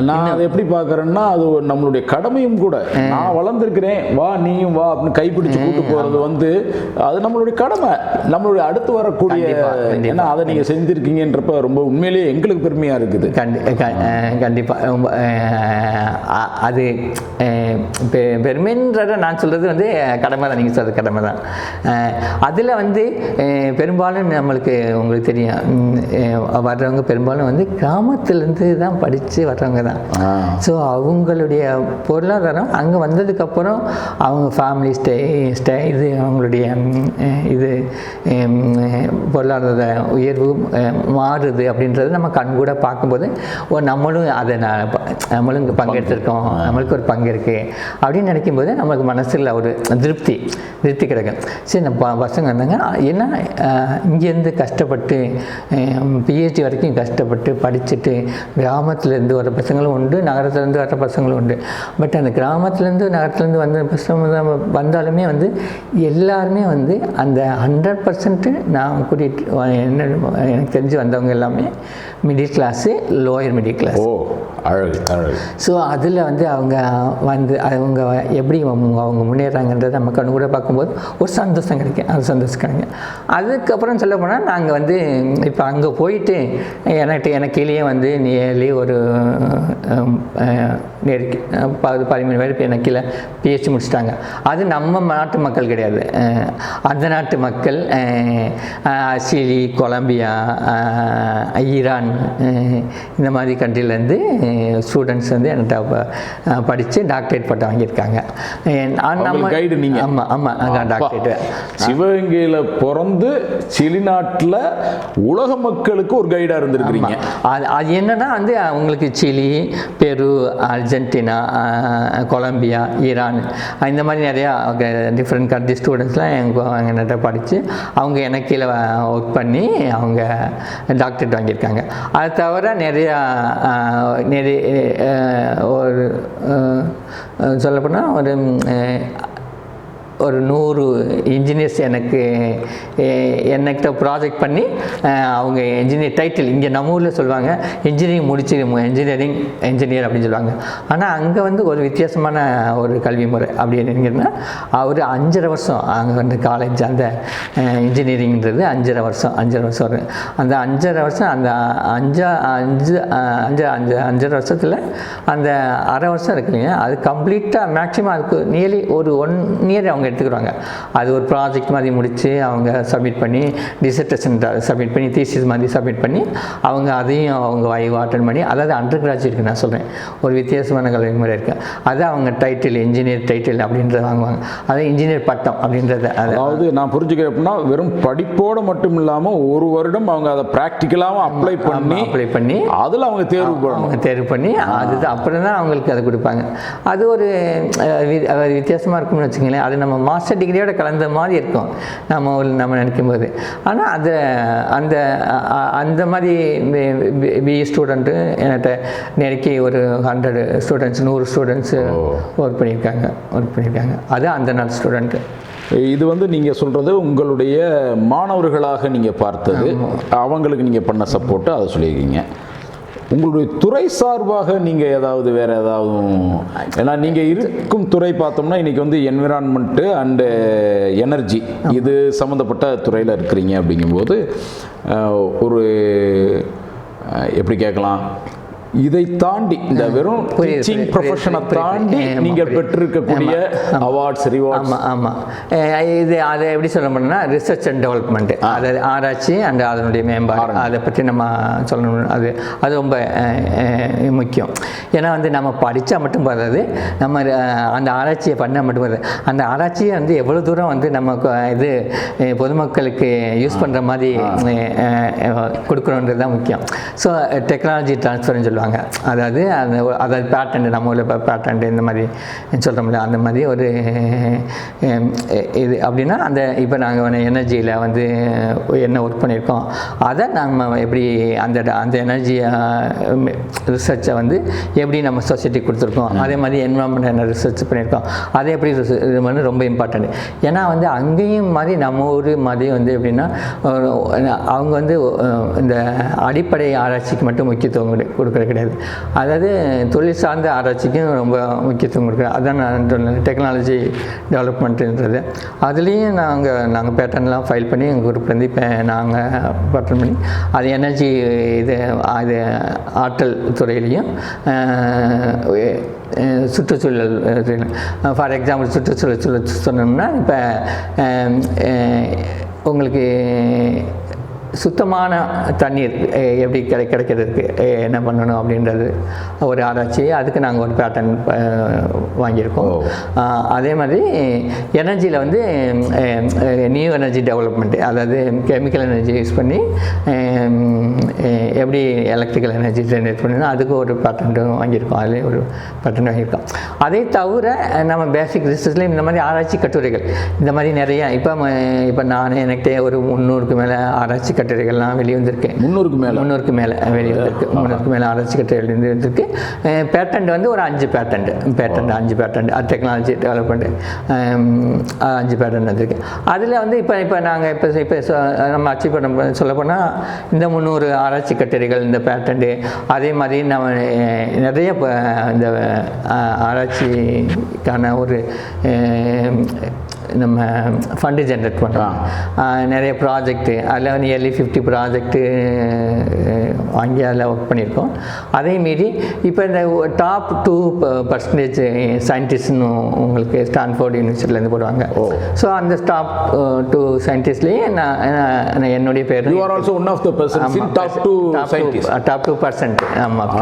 நான் அதை எப்படி பார்க்குறேன்னா, அது நம்மளுடைய கடமையும் கூட. நான் வளர்ந்துருக்கிறேன், வா நீயும் வா அப்படின்னு கைப்பிடிச்சு கூட்டு போகிறது வந்து அது நம்மளுடைய கடமை, நம்மளுடைய அடுத்து வரக்கூடிய. ஏன்னா அதை நீங்கள் செஞ்சுருக்கீங்கன்றப்ப ரொம்ப உண்மையிலேயே எங்களுக்கு பெருமையாக இருக்குது. கண்டிப்பாக அது பெருமைன்றத நான் சொல்கிறது வந்து கடமை தான். நீங்கள் சொல்கிறது கடமை தான். அதில் வந்து பெரும்பாலும் நம்மளுக்கு உங்களுக்கு தெரியும், வர்றவங்க பெரும்பாலும் வந்து கிராமத்துலேருந்து தான் படித்து வர்றவங்க தான். ஸோ அவங்களுடைய பொருளாதாரம் அங்கே வந்ததுக்கப்புறம் அவங்க ஃபேமிலி இது அவங்களுடைய இது பொருளாதார உயர்வு மாறுது அப்படின்றது நம்ம கண்கூட பார்க்கும்போது நம்மளும் பங்கெடுத்திருக்கோம், நம்மளுக்கு ஒரு பங்கு இருக்குது அப்படின்னு நினைக்கும்போது நமக்கு மனசில் ஒரு திருப்தி கிடைக்கும். சரி, நம்ம பசங்க இருந்தாங்க, ஏன்னா இங்கேருந்து கஷ்டப்பட்டு பிஹெச்டி வரைக்கும் கஷ்டப்பட்டு படிச்சுட்டு கிராமத்துலேருந்து வர பசங்களும் உண்டு, நகரத்துலேருந்து வர பசங்களும் உண்டு. பட் அந்த கிராமத்துலேருந்து நகரத்துலேருந்து வந்த பசங்க வந்தாலுமே வந்து எல்லாருமே வந்து அந்த 100% நான் கூட்டிகிட்டு எனக்கு தெரிஞ்சு வந்தவங்க எல்லாமே middle class, lower middle class. So அதில் வந்து அவங்க எப்படி அவங்க முன்னேறாங்கன்றதை நம்ம கண்ணு கூட பார்க்கும்போது ஒரு சந்தோஷம் கிடைக்கும். அதுக்கப்புறம் சொல்ல போனால் நாங்கள் வந்து இப்போ அங்கே போயிட்டு எனக்கு கீழே வந்து நியர்லி ஒரு 13 பேர் எனக்கு கீழே பிஹெச்டி முடிச்சிட்டாங்க. அது நம்ம நாட்டு மக்கள் கிடையாது, அந்த நாட்டு மக்கள் சிலி, கொலம்பியா, ஈரான் இந்த மாதிரி கண்ட்ரிலேருந்து ஸ்டூடெண்ட்ஸ் வந்து என்கிட்ட படித்து டாக்டரேட் பட்டம் வாங்கியிருக்காங்க. நம்ம கைடு நீங்கள்? ஆமாம், டாக்டரேட். சிவகங்கையில் பிறந்து சிலி நாட்டில் உலக மக்களுக்கு ஒரு கைடாக இருந்திருக்கிறீங்க. அது என்னன்னா வந்து அவங்களுக்கு சிலி, பெரு, அர்ஜென்டினா, கொலம்பியா, ஈரான் இந்த மாதிரி நிறையா டிஃப்ரெண்ட் கண்ட்ரி ஸ்டூடெண்ட்ஸ்லாம் என்கிட்ட படித்து அவங்க எனக்கு கீழே ஒர்க் பண்ணி அவங்க டாக்டரேட் வாங்கியிருக்காங்க. அது தவிர நிறைய ஒரு சொல்லப்போனால் ஒரு 100 இன்ஜினியர்ஸ் என்கிட்ட ப்ராஜெக்ட் பண்ணி அவங்க இன்ஜினியர் டைட்டில், இங்கே நம்ம ஊரில் சொல்லுவாங்க இன்ஜினியரிங் முடிச்சு இன்ஜினியர் அப்படின்னு சொல்லுவாங்க. ஆனால் அங்கே வந்து ஒரு வித்தியாசமான ஒரு கல்வி முறை அப்படின்னா ஒரு 5.5 வருஷம் அங்கே வந்து காலேஜ், அந்த இன்ஜினியரிங்கிறது 5.5 வருஷம் வரும். அந்த 5.5 வருஷம், அந்த 5.5 வருஷத்தில் அந்த அரை வருஷம் இருக்குல்லைங்க, அது கம்ப்ளீட்டாக மேக்ஸிமம் அதுக்கு நியர்லி ஒரு 1 இயர் அவங்க எடுத்துக்கிறாங்க. அது ஒரு ப்ராஜெக்ட் மாதிரி முடித்து அவங்க சப்மிட் பண்ணி, டிசர்டேஷன் சப்மிட் பண்ணி, தீசிஸ் மாதிரி சப்மிட் பண்ணி அவங்க அதையும் அவங்க அட்டன் பண்ணி, அதாவது அண்டர் கிராஜுவேட்க்கு நான் சொல்கிறேன், ஒரு வித்தியாசமான கல்வி முறை இருக்குது. அது அவங்க டைட்டில், இன்ஜினியர் டைட்டில் அப்படின்றத வாங்குவாங்க. அது இன்ஜினியர் பட்டம் அப்படின்றத. அதாவது நான் புரிஞ்சுக்கிறேன் அப்படின்னா வெறும் படிப்போடு மட்டும் இல்லாமல் ஒரு வருடம் அவங்க அதை ப்ராக்டிக்கலாகவும் அப்ளை பண்ணி அதில் அவங்க தேர்வு பண்ணி அதுதான் அப்புறம் தான் அவங்களுக்கு அதை கொடுப்பாங்க. அது ஒரு வித்தியாசமாக இருக்கும்னு வச்சுங்களேன். அது நம்ம மாஸ்டர் டிகிரியோட கலந்த மாதிரி இருக்கும் நம்ம நினைக்கும் போது. ஆனால் அந்த மாதிரி பிஇ ஸ்டூடெண்ட்டு என்கிட்ட நெருக்கி ஒரு 100 ஸ்டூடெண்ட்ஸ் 100 ஸ்டூடெண்ட்ஸு ஒர்க் பண்ணியிருக்காங்க. அது அந்த நாள் ஸ்டூடெண்ட்டு. இது வந்து நீங்கள் சொல்கிறது உங்களுடைய மாணவர்களாக நீங்கள் பார்த்தது, அவங்களுக்கு நீங்கள் பண்ண சப்போர்ட்டு அதை சொல்லியிருக்கீங்க. உங்களுடைய துறை சார்பாக நீங்கள் ஏதாவது வேறு ஏதாவது, ஏன்னா நீங்கள் இருக்கும் துறை பார்த்தோம்னா இன்றைக்கி வந்து என்விரான்மெண்ட்டு அண்டு எனர்ஜி இது சம்மந்தப்பட்ட துறையில் இருக்கிறீங்க. அப்படிங்கும்போது ஒரு எப்படி கேட்கலாம், இதை தாண்டி இந்த வெறும் டீச்சிங் ப்ரொஃபஷனை தாண்டி நீங்கள் பெற்றிருக்கக்கூடிய அவார்ட்ஸ் ரிவார்ட்ஸ். ஆமாம் அதை எப்படி சொல்ல முடியும்னா ரிசர்ச் அண்ட் டெவலப்மெண்ட், அது ஆராய்ச்சி அண்ட் அதனுடைய மேம்பாடு, அதை பற்றி நம்ம சொல்லணும். அது ரொம்ப முக்கியம். ஏன்னா வந்து நம்ம படித்தா மட்டும் போதாது, நம்ம அந்த ஆராய்ச்சியை பண்ணால் மட்டும் போதாது, அந்த ஆராய்ச்சியை வந்து எவ்வளோ தூரம் வந்து நம்ம இது பொதுமக்களுக்கு யூஸ் பண்ணுற மாதிரி கொடுக்குறோன்றது தான் முக்கியம். ஸோ டெக்னாலஜி ட்ரான்ஸ்ஃபர்னு சொல்லுவாங்க. அதாவது பேட்டன்ட், நம்ம ஊரில் பேட்டன்ட் இந்த மாதிரி சொல்கிறோம்ல, அந்த மாதிரி ஒரு இது அப்படின்னா அந்த இப்போ நாங்கள் எனர்ஜியில் வந்து என்ன ஒர்க் பண்ணியிருக்கோம், அதை நம்ம எப்படி அந்த எனர்ஜியை ரிசர்ச்சை வந்து எப்படி நம்ம சொசைட்டி கொடுத்துருக்கோம், அதே மாதிரி என்வரான்மெண்ட் என்ன ரிசர்ச் பண்ணியிருக்கோம், அதை எப்படி இது வந்து ரொம்ப இம்பார்ட்டண்ட். ஏன்னா வந்து அங்கேயும் மாதிரி நம்ம ஊர் மாதிரி வந்து எப்படின்னா அவங்க வந்து இந்த அடிப்படை ஆராய்ச்சிக்கு மட்டும் முக்கியத்துவம் கொடுக்குறது கிடையாது, அதாவது தொழில் சார்ந்த ஆராய்ச்சிக்கும் ரொம்ப முக்கியத்துவம் கொடுக்குறேன். அதான் நான் சொன்னேன் டெக்னாலஜி டெவலப்மெண்ட்டுன்றது. அதுலேயும் நாங்கள் பேட்டர்ன்லாம் ஃபைல் பண்ணி எங்கள் குரூப்லேருந்து இப்போ நாங்கள் பேட்டர்ன் பண்ணி அது எனர்ஜி அது ஆற்றல் துறையிலையும் சுற்றுச்சூழல், ஃபார் எக்ஸாம்பிள் சுற்றுச்சூழல் சொன்னோம்னா இப்போ உங்களுக்கு சுத்தமான தண்ணீர் எப்படி கிடைக்கிறதுக்கு என்ன பண்ணணும் அப்படின்றது ஒரு ஆராய்ச்சி, அதுக்கு நாங்கள் ஒரு பேட்டர்ன் வாங்கியிருக்கோம். அதே மாதிரி எனர்ஜியில் வந்து நியூ எனர்ஜி டெவலப்மெண்ட்டு, அதாவது கெமிக்கல் எனர்ஜி யூஸ் பண்ணி எப்படி எலக்ட்ரிக்கல் எனர்ஜி ஜென்ரேட் பண்ணணும், அதுக்கு ஒரு பேட்டர்ன் வாங்கியிருக்கோம். அதிலே ஒரு பேட்டர்ன் வாங்கியிருக்கோம். அதை தவிர நம்ம பேசிக் ரிசர்ச்லேயும் இந்த மாதிரி ஆராய்ச்சி கட்டுரைகள் இந்த மாதிரி நிறைய இப்போ நான் எனக்கிட்டே ஒரு 300க்கு மேலே ஆராய்ச்சி கட்டுரைகள்லாம் வெளியே வந்திருக்கு. 300க்கு மேலே வெளியே வந்திருக்கு. 300க்கு மேலே ஆராய்ச்சி கட்டுரைகள் வந்திருக்கு. பேட்டன்ட் வந்து ஒரு 5 பேட்டன்ட் அது டெக்னாலஜி டெவலப்மெண்ட் 5 பேட்டன்ட் வந்திருக்கு. அதில் வந்து இப்போ நாங்கள் இப்போ நம்ம அச்சீவ் பண்ண சொல்லப்போனால் இந்த 300 ஆராய்ச்சி கட்டுரைகள், இந்த பேட்டன்ட்டு, அதே மாதிரி நம்ம நிறைய இந்த ஆராய்ச்சிக்கான ஒரு நம்ம ஃபண்டு ஜென்ரேட் பண்ணுறோம். நிறைய ப்ராஜெக்ட்டு, அதில் வந்து நியர்லி 50 ப்ராஜெக்ட்டு வாங்கி அதில் ஒர்க் பண்ணியிருக்கோம். அதே மீறி இப்போ இந்த டாப் 2% சயின்டிஸ்ட்னு உங்களுக்கு ஸ்டான்ஃபோர்ட் யூனிவர்சிட்டிலேருந்து போடுவாங்க. ஸோ அந்த டாப் 2 சயின்டிஸ்ட்லேயே நான் என்னுடைய பேர் டாப் 2%. ஆமாம்,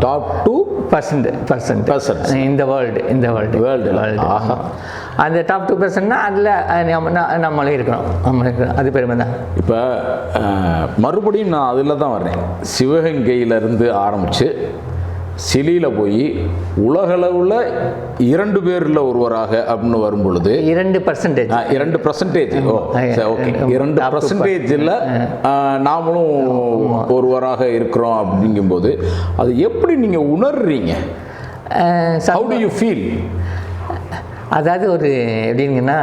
டாப் 2% இந்த வேர்ல்டு. அந்த டாப் 2%னா அதில் நம்மளும் இருக்கிறோம். அது பெருமை தான். இப்போ மறுபடியும் நான் அதில் தான் வர்றேன். சிவகங்கையிலேருந்து ஆரம்பித்து சிலியில் போய் உலகளவில் 2 பேரில் ஒருவராக அப்படின்னு வரும் பொழுது 2%. ஓகே, 2%ல் நாமளும் ஒருவராக இருக்கிறோம். அப்படிங்கும்போது அது எப்படி நீங்கள் உணர்றீங்க? How do you feel? அதாவது ஒரு எப்படிங்கன்னா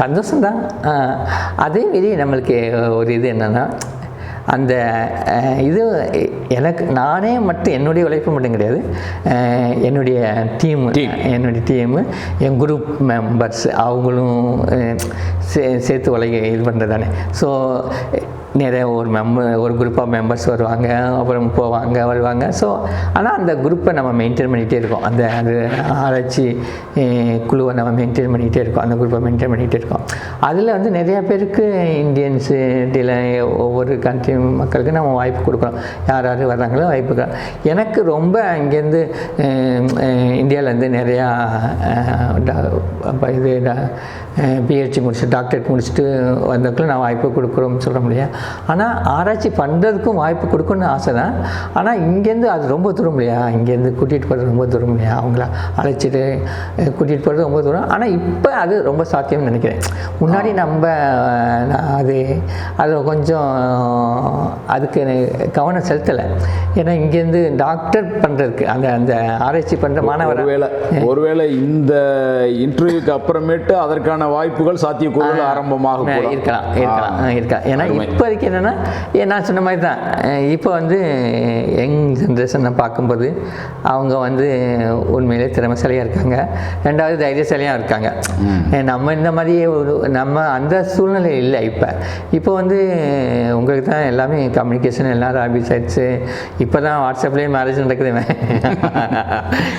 சந்தோஷம்தான். அதே மாரி நம்மளுக்கு ஒரு இது என்னென்னா, அந்த இது எனக்கு நானே மட்டும் என்னுடைய உழைப்பு மட்டும் கிடையாது, என்னுடைய டீமு என் குரூப் மெம்பர்ஸ் அவங்களும் சேர்த்து இது பண்ணுறது தானே. ஸோ நிறைய ஒரு குரூப் ஆஃப் மெம்பர்ஸ் வருவாங்க, அப்புறம் வருவாங்க. ஸோ ஆனால் அந்த குரூப்பை நம்ம மெயின்டைன் பண்ணிகிட்டே இருக்கோம். அந்த ஆராய்ச்சி குழுவை நம்ம மெயின்டைன் பண்ணிகிட்டே இருக்கோம். அந்த குரூப்பை மெயின்டைன் பண்ணிகிட்டே இருக்கோம். அதில் வந்து நிறையா பேருக்கு இந்தியன்ஸு ஒவ்வொரு கண்ட்ரி மக்களுக்கு நம்ம வாய்ப்பு கொடுக்குறோம். யார் வர்றாங்களோ வாய்ப்பு. எனக்கு ரொம்ப இங்கேருந்து இந்தியாவிலேருந்து நிறையா பிஹெச்டி முடிச்சுட்டு டாக்டரேட் முடிச்சுட்டு வந்தவங்களும் நான் வாய்ப்பு கொடுக்குறோம்னு சொல்ல முடியாது. ஆனால் ஆராய்ச்சி பண்ணுறதுக்கும் வாய்ப்பு கொடுக்கணும்னு ஆசை தான். ஆனால் இங்கேருந்து அது ரொம்ப தூரம் இல்லையா, இங்கேருந்து கூட்டிகிட்டு போகிறது ரொம்ப தூரம் இல்லையா, அவங்கள அழைச்சிட்டு கூட்டிகிட்டு போகிறது ரொம்ப தூரம். ஆனால் இப்போ அது ரொம்ப சாத்தியம்னு நினைக்கிறேன். முன்னாடி நம்ம அது கொஞ்சம் அதுக்கு கவனம் செலுத்தலை. ஏன்னா இங்கேருந்து டாக்டர் பண்ணுறதுக்கு அந்த ஆராய்ச்சி பண்ணுற மாணவர் ஒருவேளை இந்த இன்டர்வியூக்கு அப்புறமேட்டு அதற்கான வாய்ப்புகள் சாத்தியக்கூறுகள் ஆரம்பமாக இருக்கலாம். ஏன்னா இப்போதைக்கு என்னென்னா நான் சொன்ன மாதிரி தான், இப்போ வந்து யங் ஜென்ரேஷனை பார்க்கும்போது அவங்க வந்து உண்மையிலே திறமைசாலியாக இருக்காங்க, ரெண்டாவது தைரியசாலியாக இருக்காங்க. நம்ம இந்த மாதிரியே நம்ம அந்த சூழ்நிலை இல்லை. இப்போ வந்து உங்களுக்கு தான் எல்லாமே கம்யூனிகேஷன் எல்லாம் ராபிட் ஆயிடுச்சு. இப்போ தான் வாட்ஸ்அப்லேயே மேரேஜ் நடக்குது,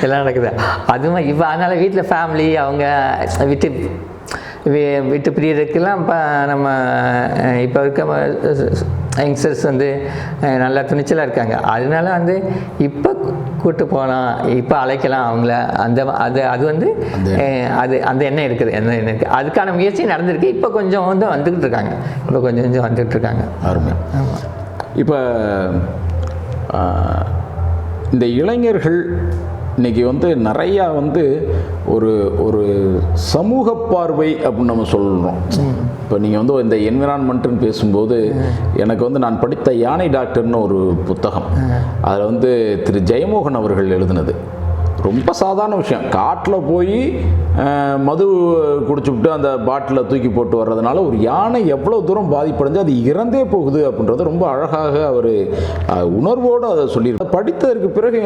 எல்லாம் நடக்குது. அதுவும் இப்போ அதனால் வீட்டில் ஃபேமிலி அவங்க விட்டு பிரியறதுக்கெல்லாம் இப்போ நம்ம இப்போ இருக்க யங்ஸ்டர்ஸ் வந்து நல்லா துணிச்சலாக இருக்காங்க. அதனால வந்து இப்போ கூப்பிட்டு போகலாம், இப்போ அழைக்கலாம் அவங்கள. அது வந்து அந்த எண்ணம் இருக்குது, எண்ணம் இருக்குது. அதுக்கான முயற்சி நடந்திருக்கு. இப்போ கொஞ்சம் வந்து வந்துக்கிட்டு இருக்காங்க, இப்போ கொஞ்சம் வந்துக்கிட்டு இருக்காங்க. அருமை. இப்போ இந்த இளைஞர்கள் இன்றைக்கி வந்து நிறையா வந்து ஒரு சமூக பார்வை அப்படின்னு நம்ம சொல்லணும். இப்போ நீங்கள் வந்து இந்த என்விரான்மெண்ட்டுன்னு பேசும்போது எனக்கு வந்து நான் படித்த யானை டாக்டர்னு ஒரு புத்தகம், அதில் வந்து திரு ஜெயமோகன் அவர்கள் எழுதினது. ரொம்ப சாதாரண விஷயம், காட்டில் போய் மது குடிச்சுவிட்டு அந்த பாட்டிலை தூக்கி போட்டு வர்றதுனால ஒரு யானை எவ்வளோ தூரம் பாதிப்படைஞ்சு அது இறந்தே போகுது அப்படின்றத ரொம்ப அழகாக அவர் உணர்வோடு அதை சொல்லியிருக்கார். படித்ததற்கு பிறகு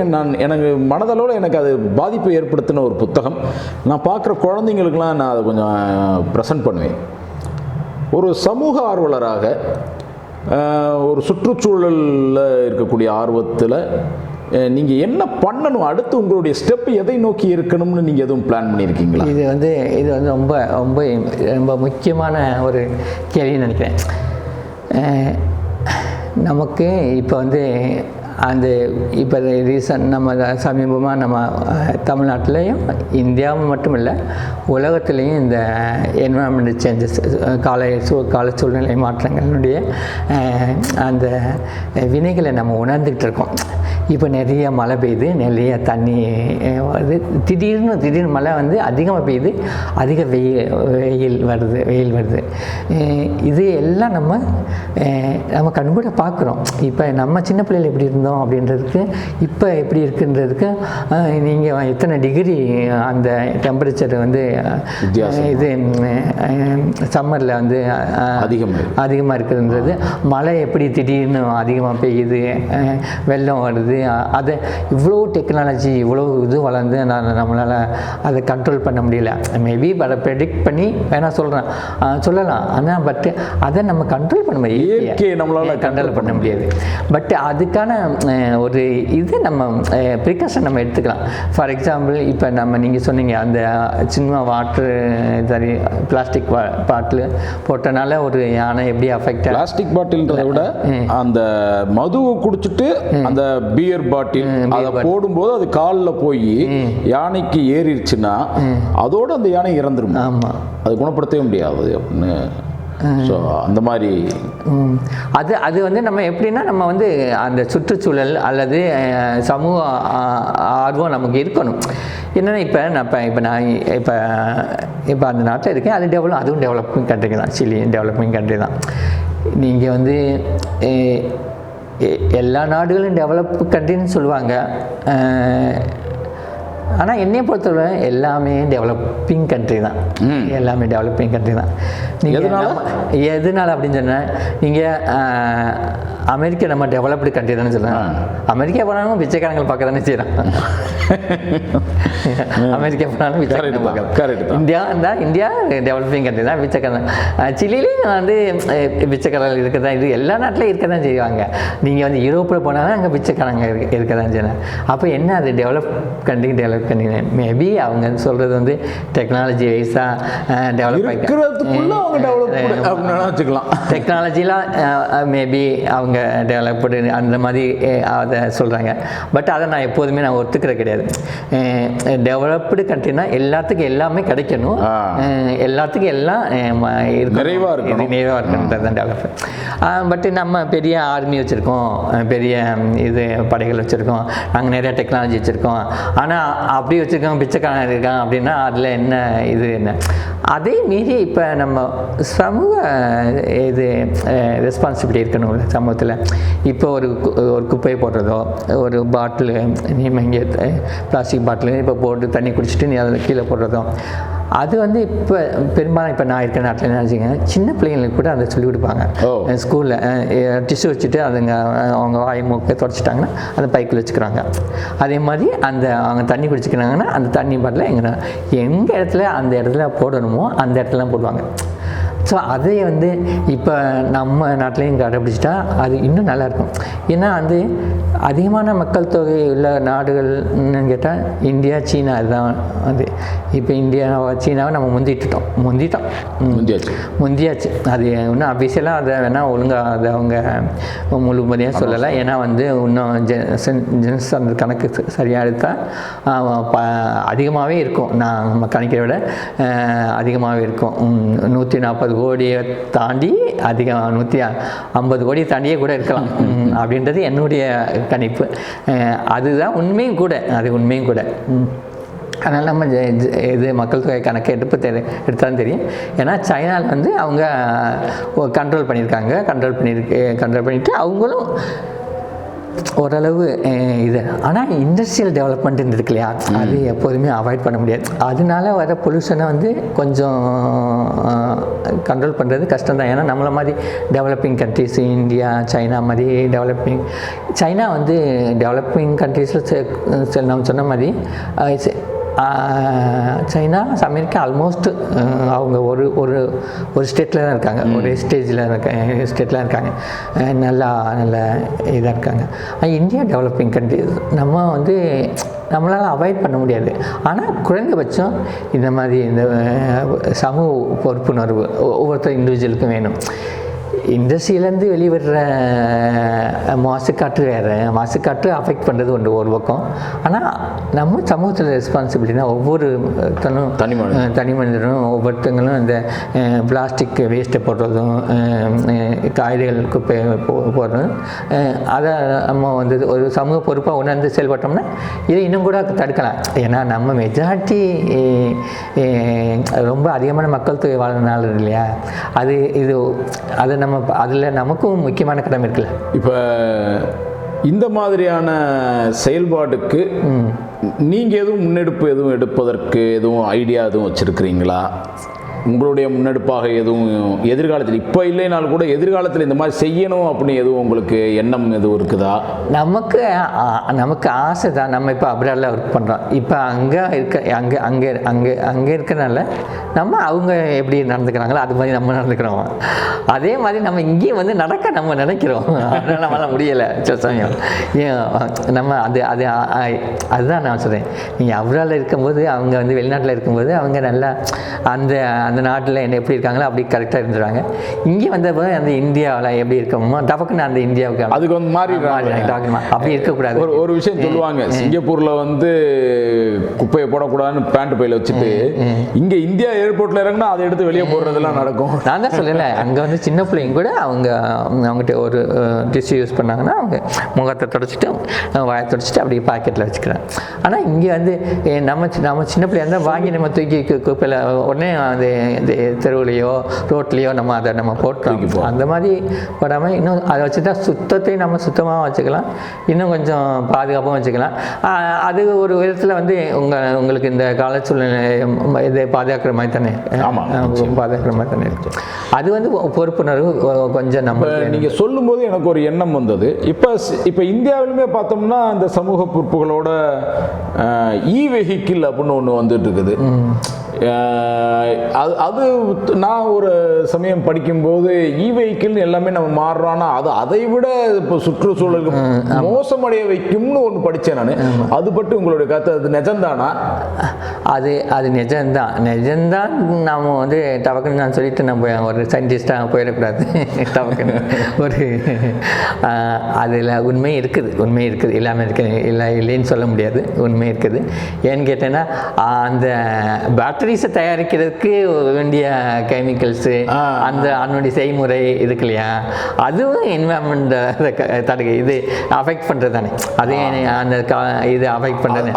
எனக்கு மனதளவில் எனக்கு அது பாதிப்பை ஏற்படுத்தின ஒரு புத்தகம். நான் பார்க்குற குழந்தைங்களுக்கெல்லாம் நான் அதை கொஞ்சம் ப்ரெசன்ட் பண்ணுவேன். ஒரு சமூக ஆர்வலராக ஒரு சுற்றுச்சூழலில் இருக்கக்கூடிய ஆர்வத்தில் நீங்கள் என்ன பண்ணணும், அடுத்து உங்களுடைய ஸ்டெப் எதை நோக்கி இருக்கணும்னு நீங்கள் எதுவும் பிளான் பண்ணியிருக்கீங்களா? இது வந்து ரொம்ப ரொம்ப ரொம்ப முக்கியமான ஒரு கேள்வின்னு நினைக்கிறேன். நமக்கு இப்போ வந்து இப்போ ரீசன்ட் நம்ம சமீபமாக நம்ம தமிழ்நாட்டிலையும் இந்தியாவும் மட்டும் இல்லை உலகத்துலேயும் இந்த என்விரான்மெண்டல் சேஞ்சஸ் கால சூழ்நிலை மாற்றங்களுடைய அந்த வினைகளை நம்ம உணர்ந்துக்கிட்டு இருக்கோம். இப்போ நிறைய மழை பெய்யுது, நிறைய தண்ணி வருது, திடீர்னு மழை வந்து அதிகமாக பெய்யுது, அதிக வெயில் வருது. இது எல்லாம் நம்ம கண்கூட பார்க்குறோம். இப்போ நம்ம சின்ன பிள்ளைகள் எப்படி இருந்தோம் அப்படின்றதுக்கு இப்போ எப்படி இருக்குன்றதுக்கு நீங்கள் எத்தனை டிகிரி அந்த டெம்பரேச்சர் வந்து இது சம்மரில் வந்து அதிகமாக இருக்குதுன்றது, மழை எப்படி திடீர்னு அதிகமாக பெய்யுது, வெள்ளம் வருது. அதை இவ்வளோ டெக்னாலஜி இவ்வளோ இது வளர்ந்து நம்மளால் அதை கண்ட்ரோல் பண்ண முடியல. மேபி அதை ப்ரெடிக்ட் பண்ணி சொல்லலாம். ஆனால் பட் அதை நம்ம கண்ட்ரோல் பண்ண முடியாது, நம்மளால் கண்ட்ரோல் பண்ண முடியாது. பட் அதுக்கான ஒரு இது நம்ம ப்ரிகாஷன் நம்ம எடுத்துக்கலாம். ஃபார் எக்ஸாம்பிள் இப்போ நீங்கள் சொன்னீங்க அந்த சின்ன வாட்ரு பிளாஸ்டிக் பாட்டில் போட்டனால ஒரு யானை எப்படி அஃபெக்ட். பிளாஸ்டிக் பாட்டில்ன்றதை விட அந்த மதுவை குடிச்சிட்டு அந்த பியர் பாட்டில் அதை போடும்போது அது காலில் போய் யானைக்கு ஏறிடுச்சுன்னா அதோட அந்த யானை இறந்துரும். ஆமாம், அது குணப்படுத்தவே முடியாது அப்படின்னு. ஸோ அந்த மாதிரி அது வந்து நம்ம எப்படின்னா நம்ம வந்து அந்த சுற்றுச்சூழல் அல்லது சமூக ஆர்வம் நமக்கு இருக்கணும். என்னென்னா இப்போ நான் அந்த நாட்டில் இருக்கேன், அதுவும் டெவலப்பிங் கண்ட்ரி தான், சிலி டெவலப்பிங் கண்ட்ரி தான். நீங்கள் வந்து எல்லா நாடுகளும் டெவலப் கண்ட்ரின்னு சொல்லுவாங்க. ஆனால் என்னையை பொறுத்தவரை எல்லாமே டெவலப்பிங் கண்ட்ரி தான், எல்லாமே டெவலப்பிங் கண்ட்ரி தான். நீங்கள் எதனால அப்படின்னு சொன்னால் நீங்கள் அமெரிக்கா நம்ம டெவலப்டு கண்ட்ரி தானே சொல்கிறேன். அமெரிக்கா போனாலும் பிச்சைக்காரங்கள் பார்க்க தானே செய்கிறான். அமெரிக்கா போனாலும் பிச்சைக்காரங்க பார்க்கலாம். இந்தியா டெவலப்பிங் கண்ட்ரி தான், பிச்சைக்காரன். சிலிலையும் வந்து பிச்சைக்காரர்கள் இருக்க தான், இது எல்லா நாட்டிலையும் இருக்க தான் செய்வாங்க. நீங்கள் வந்து யூரோப்பில் போனாலும் அங்கே பிச்சைக்காரங்க இருக்க தான் செய்யணும். அப்போ என்ன அது டெவலப் கண்ட்ரி டெவலப் பண்ணி மேபி அவங்க சொல்கிறது வந்து டெக்னாலஜி வைஸாக டெவலப் வச்சுக்கலாம். டெக்னாலஜிலாம் மேபி அவங்க டெவலப்டு அந்த மாதிரி அதை சொல்கிறாங்க. பட் அதை நான் எப்போதுமே நான் ஒத்துக்கிற கிடையாது. டெவலப்டு கண்ட்ரினா எல்லாத்துக்கும் எல்லாமே கிடைக்கணும், எல்லாத்துக்கும் எல்லாம் நிறைவாக இருக்கணுன்றது தான் டெவலப். பட் நம்ம பெரிய ஆர்மி வச்சுருக்கோம், பெரிய இது படைகள் வச்சுருக்கோம், நாங்கள் நிறையா டெக்னாலஜி வச்சுருக்கோம். ஆனால் அப்படி வச்சுருக்கோம் பிச்சைக்காரன் இருக்கான் அப்படின்னா அதில் என்ன இது என்ன? அதே மீறி இப்போ நம்ம சமூக இது ரெஸ்பான்சிபிலிட்டி இருக்கணும்ல சமூகத்தில். இப்போ ஒரு குப்பையை போடுறதோ, ஒரு பாட்டிலு நீ இங்கே பிளாஸ்டிக் பாட்டிலு இப்போ போட்டு தண்ணி குடிச்சிட்டு நீ அதில் கீழே போடுறதோ, அது வந்து இப்போ பெரும்பாலும் இப்போ நான் இருக்கிற நாட்டில் என்ன வச்சுக்கோங்க, சின்ன பிள்ளைங்களுக்கு கூட அதை சொல்லிக் கொடுப்பாங்க. ஸ்கூலில் டிஷ்யூ வச்சுட்டு அதுங்க அவங்க வாய் மூக்கை தொடச்சிட்டாங்கன்னா அந்த பைக்கில் வச்சுக்கிறாங்க. அதே மாதிரி அவங்க தண்ணி குடிச்சிக்கிறாங்கன்னா அந்த தண்ணி பாட்டில் எங்கே இடத்துல அந்த இடத்துல போடணுமோ அந்த இடத்துலலாம் போடுவாங்க. ஸோ அதை வந்து இப்போ நம்ம நாட்டிலையும் கடைப்பிடிச்சிட்டா அது இன்னும் நல்லாயிருக்கும். ஏன்னா வந்து அதிகமான மக்கள் தொகை உள்ள நாடுகள்னு கேட்டால் இந்தியா, சீனா, அதுதான். அது இப்போ இந்தியாவை சீனாவை நம்ம முந்தியாச்சு. அது இன்னும் அஃபிஷியலாக அதை வேணால் ஒழுங்காக அதை அவங்க முழுமதியாக சொல்லலை. ஏன்னா வந்து இன்னும் ஜென்ஸ் அந்த கணக்கு சரியாக எடுத்தால் அதிகமாகவே இருக்கும். நம்ம கணக்கை விட அதிகமாகவே இருக்கும். 140 கோடியை தாண்டி அதிகம் 150 கோடியை தாண்டியே கூட இருக்கலாம் அப்படின்றது என்னுடைய கணிப்பு. அதுதான் உண்மையும் கூட. அதனால் நம்ம இது மக்கள் தொகை கணக்கு எடுத்தாலும் தெரியும். ஏன்னா சைனாவில் வந்து அவங்க கண்ட்ரோல் பண்ணிட்டு அவங்களும் ஓரளவு இது. ஆனால் இண்டஸ்ட்ரியல் டெவலப்மெண்ட்டுன்னு இருக்கு இல்லையா, அது எப்போதுமே அவாய்ட் பண்ண முடியாது. அதனால வர பொல்யூஷனை வந்து கொஞ்சம் கண்ட்ரோல் பண்ணுறது கஷ்டம்தான். ஏன்னா நம்மளை மாதிரி டெவலப்பிங் கண்ட்ரிஸ், இந்தியா, சைனா மாதிரி சைனா வந்து டெவலப்பிங் கண்ட்ரீஸில் நம்ம சொன்ன மாதிரி சைனா, அமெரிக்கா ஆல்மோஸ்ட் அவங்க ஒரு ஸ்டேட்டில் தான் இருக்காங்க, ஒரு ஸ்டேட்டில் இருக்காங்க, நல்ல இதாக இருக்காங்க. இந்தியா டெவலப்பிங் கண்ட்ரிஸ் நம்ம வந்து நம்மளால் அவாய்ட் பண்ண முடியாது. ஆனால் குறைந்தபட்சம் இந்த மாதிரி இந்த சமூக பொறுப்புணர்வு ஒவ்வொருத்தர் இண்டிவிஜுவலுக்கும் வேணும். இண்டஸ்ட்ரியிலேருந்து வெளிவர மாசுக்காற்று வேறு, மாசுக்காற்று அஃபெக்ட் பண்ணுறது ஒரு பக்கம். ஆனால் நம்ம சமூகத்தில் ரெஸ்பான்சிபிலிட்டினா ஒவ்வொரு தனி மனிதனும் ஒவ்வொருத்தங்களும் இந்த பிளாஸ்டிக் வேஸ்ட்டை போடுறதும், காய்கறிகள் குப்பை போடுறதும், அதை நம்ம வந்து ஒரு சமூக பொறுப்பாக உணர்ந்து செயல்பட்டோம்னா இதை இன்னும் கூட தடுக்கலாம். ஏன்னா நம்ம மெஜாரிட்டி ரொம்ப அதிகமான மக்கள் தொகை வாழ்நாள் இல்லையா, அதை நம்ம அதில் நமக்கும் முக்கியமான கடமை இருக்குல்ல. இப்போ இந்த மாதிரியான செயல்பாடுக்கு நீங்கள் எதுவும் முன்னெடுப்பு எடுப்பதற்கு எதுவும் ஐடியா எதுவும் வச்சுருக்கிறீங்களா? உங்களுடைய முன்னெடுப்பாக எதுவும் எதிர்காலத்தில், இப்போ இல்லைனாலும் கூட எதிர்காலத்தில் இந்த மாதிரி செய்யணும் அப்படின்னு எதுவும் உங்களுக்கு எண்ணம் எதுவும் இருக்குதா? நமக்கு ஆசை தான். நம்ம இப்போ அப்ராடில் ஒர்க் பண்ணுறோம். இப்போ அங்கே இருக்கிறனால நம்ம அவங்க எப்படி நடந்துக்கிறாங்களோ அது மாதிரி நம்ம நடந்துக்கிறோம். அதே மாதிரி நம்ம இங்கேயும் வந்து நம்ம நினைக்கிறோம். அதனால் நம்மளால் முடியலை சில சமயம். நம்ம அதுதான் நான் சொல்கிறேன். நீங்கள் அப்ராடில் இருக்கும்போது, அவங்க வந்து வெளிநாட்டில் இருக்கும்போது அவங்க நல்லா அந்த நாட்டில் என்ன எப்படி இருக்காங்களோ அப்படி கரெக்டாக இருந்துடுவாங்க. இங்கே வந்தப்போ அந்த இந்தியாவில் எப்படி இருக்கணுமோ டபக்குன்னு அந்த இந்தியாவுக்கு அதுக்கு வந்து மாறி அப்படி இருக்கக்கூடாது. ஒரு விஷயம் சொல்லுவாங்க, சிங்கப்பூரில் வந்து குப்பையை போடக்கூடாதுன்னு பேண்ட் பையில் வச்சுட்டு இங்கே இந்தியா ஏர்போர்ட்டில் இறங்கினா அதை எடுத்து வெளியே போடுறதெல்லாம் நடக்கும். நான் தான் சொல்லலை, அங்கே வந்து சின்ன பிள்ளைங்க கூட அவங்ககிட்ட ஒரு டிஷ்யூ யூஸ் பண்ணாங்கன்னா அவங்க முகத்தை தொடச்சிட்டு வாயை தொடச்சிட்டு அப்படியே பாக்கெட்டில் வச்சுக்கிறாங்க. ஆனால் இங்கே வந்து நம்ம சின்ன பிள்ளையா இருந்தால் வாங்கி நம்ம தூக்கி குப்பையில் உடனே அது தெருவுலையோ ரோட்லேயோ நம்ம போட்டுருவோம். அந்த மாதிரி போடாமல் இன்னும் அதை வச்சுட்டா சுத்தத்தை நம்ம சுத்தமாக வச்சுக்கலாம், இன்னும் கொஞ்சம் பாதுகாப்பாகவும் வச்சுக்கலாம். அது ஒரு விதத்தில் வந்து உங்களுக்கு இந்த கால சூழ்நிலை இதை பாதுகாக்கிற மாதிரி தானே, பாதுகாக்கிற மாதிரி தானே இருக்கு. அது வந்து பொறுப்புணர்வு கொஞ்சம் நம்ம. நீங்கள் சொல்லும்போது எனக்கு ஒரு எண்ணம் வந்தது. இப்போ இந்தியாவிலுமே பார்த்தோம்னா இந்த சமூக பொறுப்புகளோட இ வெஹிக்கிள் அப்படின்னு ஒன்று வந்துட்டு இருக்குது. அது நான் ஒரு சமயம் படிக்கும்போது வெஹிக்கிள்னு எல்லாமே நம்ம மாறுறோன்னா அது அதை விட இப்போ சுற்றுச்சூழலுக்கு மோசமடைய வைக்கும்னு ஒன்று படித்தேன் நான். அது பற்றி உங்களுடைய கருத்து, அது நிஜம்தானா? அது நிஜம்தான். நாம் வந்து டவக்குன்னு நான் சொல்லிட்டு நம்ம ஒரு சயின்டிஸ்டாக போயிடக்கூடாது. டவக்குன்னு ஒரு அதில் உண்மை இருக்குது இல்லாமல் இல்லைன்னு சொல்ல முடியாது. உண்மை இருக்குது. ஏன்னு கேட்டேன்னா அந்த பேட்டரிஸை தயாரிக்கிறதுக்கு வேண்டிய கெமிக்கல்ஸு அதனுடைய செய்முறை இருக்கு இல்லையா, அதுவும் என்வரன்மெண்ட் இது அஃபெக்ட் பண்ணுறது தானே. அது அந்த இது அஃபெக்ட் பண்ணுறது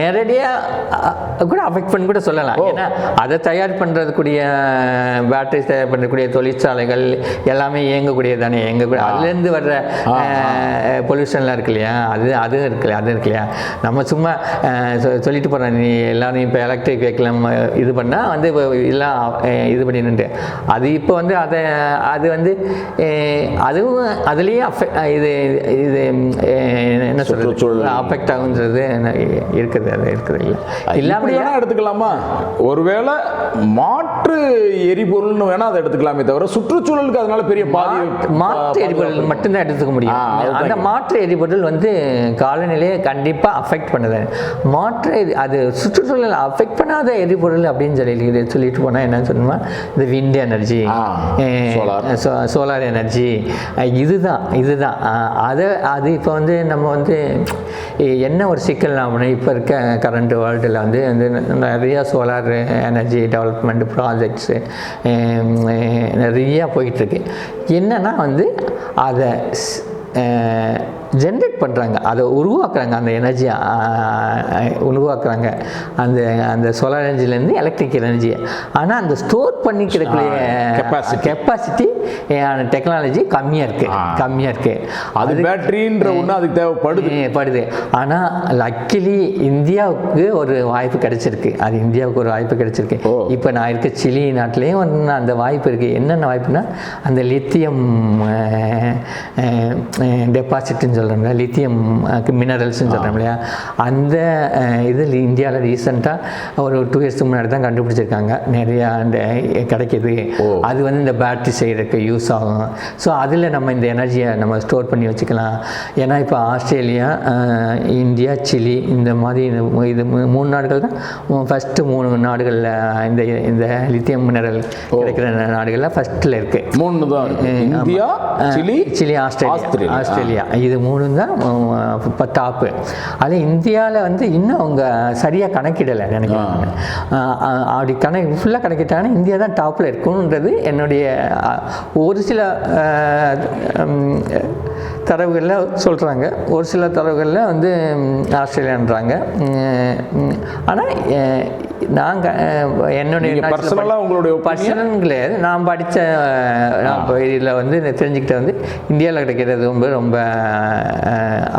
நேரடியாக கூட அஃபெக்ட் பண்ணி கூட சொல்லலாம். ஏன்னா அதை தயார் பண்ணுறதுக்கூடிய பேட்டரிஸ் தயார் பண்ணக்கூடிய தொழிற்சாலைகள் எல்லாமே இயங்கக்கூடியது தானே. அதுலேருந்து வர்ற பொல்யூஷன்லாம் இருக்கு இல்லையா, அதுவும் இருக்கு இல்லையா. நம்ம சும்மா சொல்லிட்டு போகிறோம், நீ எல்லாரும் இப்போ எலக்ட்ரிக் வெஹிக்கிள் இது பண்ணால் வந்து எல்லாம் இது பண்ணிட்டு அது இப்போ வந்து அது வந்து அதுவும் அதுலேயே இது என்ன சொல்கிறது அஃபெக்ட் ஆகுன்றது இருக்குது. அது இருக்குது இல்லாமல் எடுத்துக்கலாமா? ஒருவேளை மாற்று எரிபொருள்னு வேணா அதை எடுத்துக்கலாமே தவிர சுற்றுச்சூழலுக்கு அதனால பெரிய மாற்று எரிபொருள் மட்டும்தான் எடுத்துக்க முடியும். அந்த மாற்று எரிபொருள் வந்து காலநிலையை கண்டிப்பாக அஃபெக்ட் பண்ணுது. அது சுற்றுச்சூழல் அஃபெக்ட் பண்ணாத எரிபொருள் அப்படின்னு சொல்லிட்டு போனால் என்னன்னு சொன்னோம்னா இந்த விண்ட் எனர்ஜி, சோலார் எனர்ஜி, இதுதான் அது இப்போ வந்து நம்ம வந்து என்ன ஒரு சிக்கல் அப்படின்னா இப்போ இருக்க கரண்ட் வேர்ல்டில் வந்து நிறையா சோலார் எனர்ஜி டெவலப்மெண்ட் ப்ராஜெக்ட்ஸு நிறையா போயிட்டுருக்கு. என்னென்னா வந்து அதை ஜென்ரேட் பண்ணுறாங்க, அதை உருவாக்குறாங்க, அந்த எனர்ஜியை உருவாக்குறாங்க, அந்த சோலார் எனர்ஜிலேருந்து எலக்ட்ரிக் எனர்ஜியை. ஆனால் அந்த ஸ்டோர் பண்ணிக்கிறதுக்குரிய கெப்பாசிட்டி டெக்னாலஜி கம்மியாக இருக்குது. அது பேட்டரின்ற ஒன்று அதுக்கு தேவைப்படுது. ஆனால் லக்கிலி இந்தியாவுக்கு ஒரு வாய்ப்பு கிடைச்சிருக்கு. இப்போ நான் இருக்க சிலி நாட்டிலையும் அந்த வாய்ப்பு இருக்குது. என்னென்ன வாய்ப்புனா அந்த லித்தியம் டெபாசிட்னு சொல்கிறோம்ல, லித்தியம் மினரல்ஸ்ன்னு சொல்கிறோம் இல்லையா, அந்த இதில் இந்தியாவில் ரீசெண்டாக ஒரு 2 years முன்னாடி தான் கண்டுபிடிச்சிருக்காங்க. நிறையா அந்த கிடைக்கிது. அது வந்து இந்த பேட்டரி செய்கிறதுக்கு யூஸ் ஆகும். ஸோ அதில் நம்ம இந்த எனர்ஜியை நம்ம ஸ்டோர் பண்ணி வச்சுக்கலாம். ஏன்னா இப்போ ஆஸ்திரேலியா, இந்தியா, சிலி இந்த மாதிரி இது 3 நாடுகள் தான் ஃபஸ்ட்டு 3 நாடுகளில் இந்த லித்தியம் மினரல் கிடைக்கிற நாடுகளில் ஃபஸ்ட்டில் இருக்குது. 3 தான்: இந்தியா, சிலி, ஆஸ்திரேலியா. இது 3 தான் டாப்பு. அதில் இந்தியாவில் வந்து இன்னும் அவங்க சரியாக கணக்கிடலை நினைக்கிறாங்க. அப்படி ஃபுல்லாக கணக்கிட்டாங்கன்னா இந்தியா தான் டாப்பில் இருக்குன்றது என்னுடைய ஒரு சில தரவுகளில் சொல்கிறாங்க. ஒரு சில தரவுகளில் வந்து ஆஸ்திரேலியான்றாங்க. ஆனால் என்னுடைய பர்சனல் கிடையாது, நான் படித்த இதில் வந்து தெரிஞ்சுக்கிட்ட வந்து இந்தியாவில் கிடைக்கிறது ரொம்ப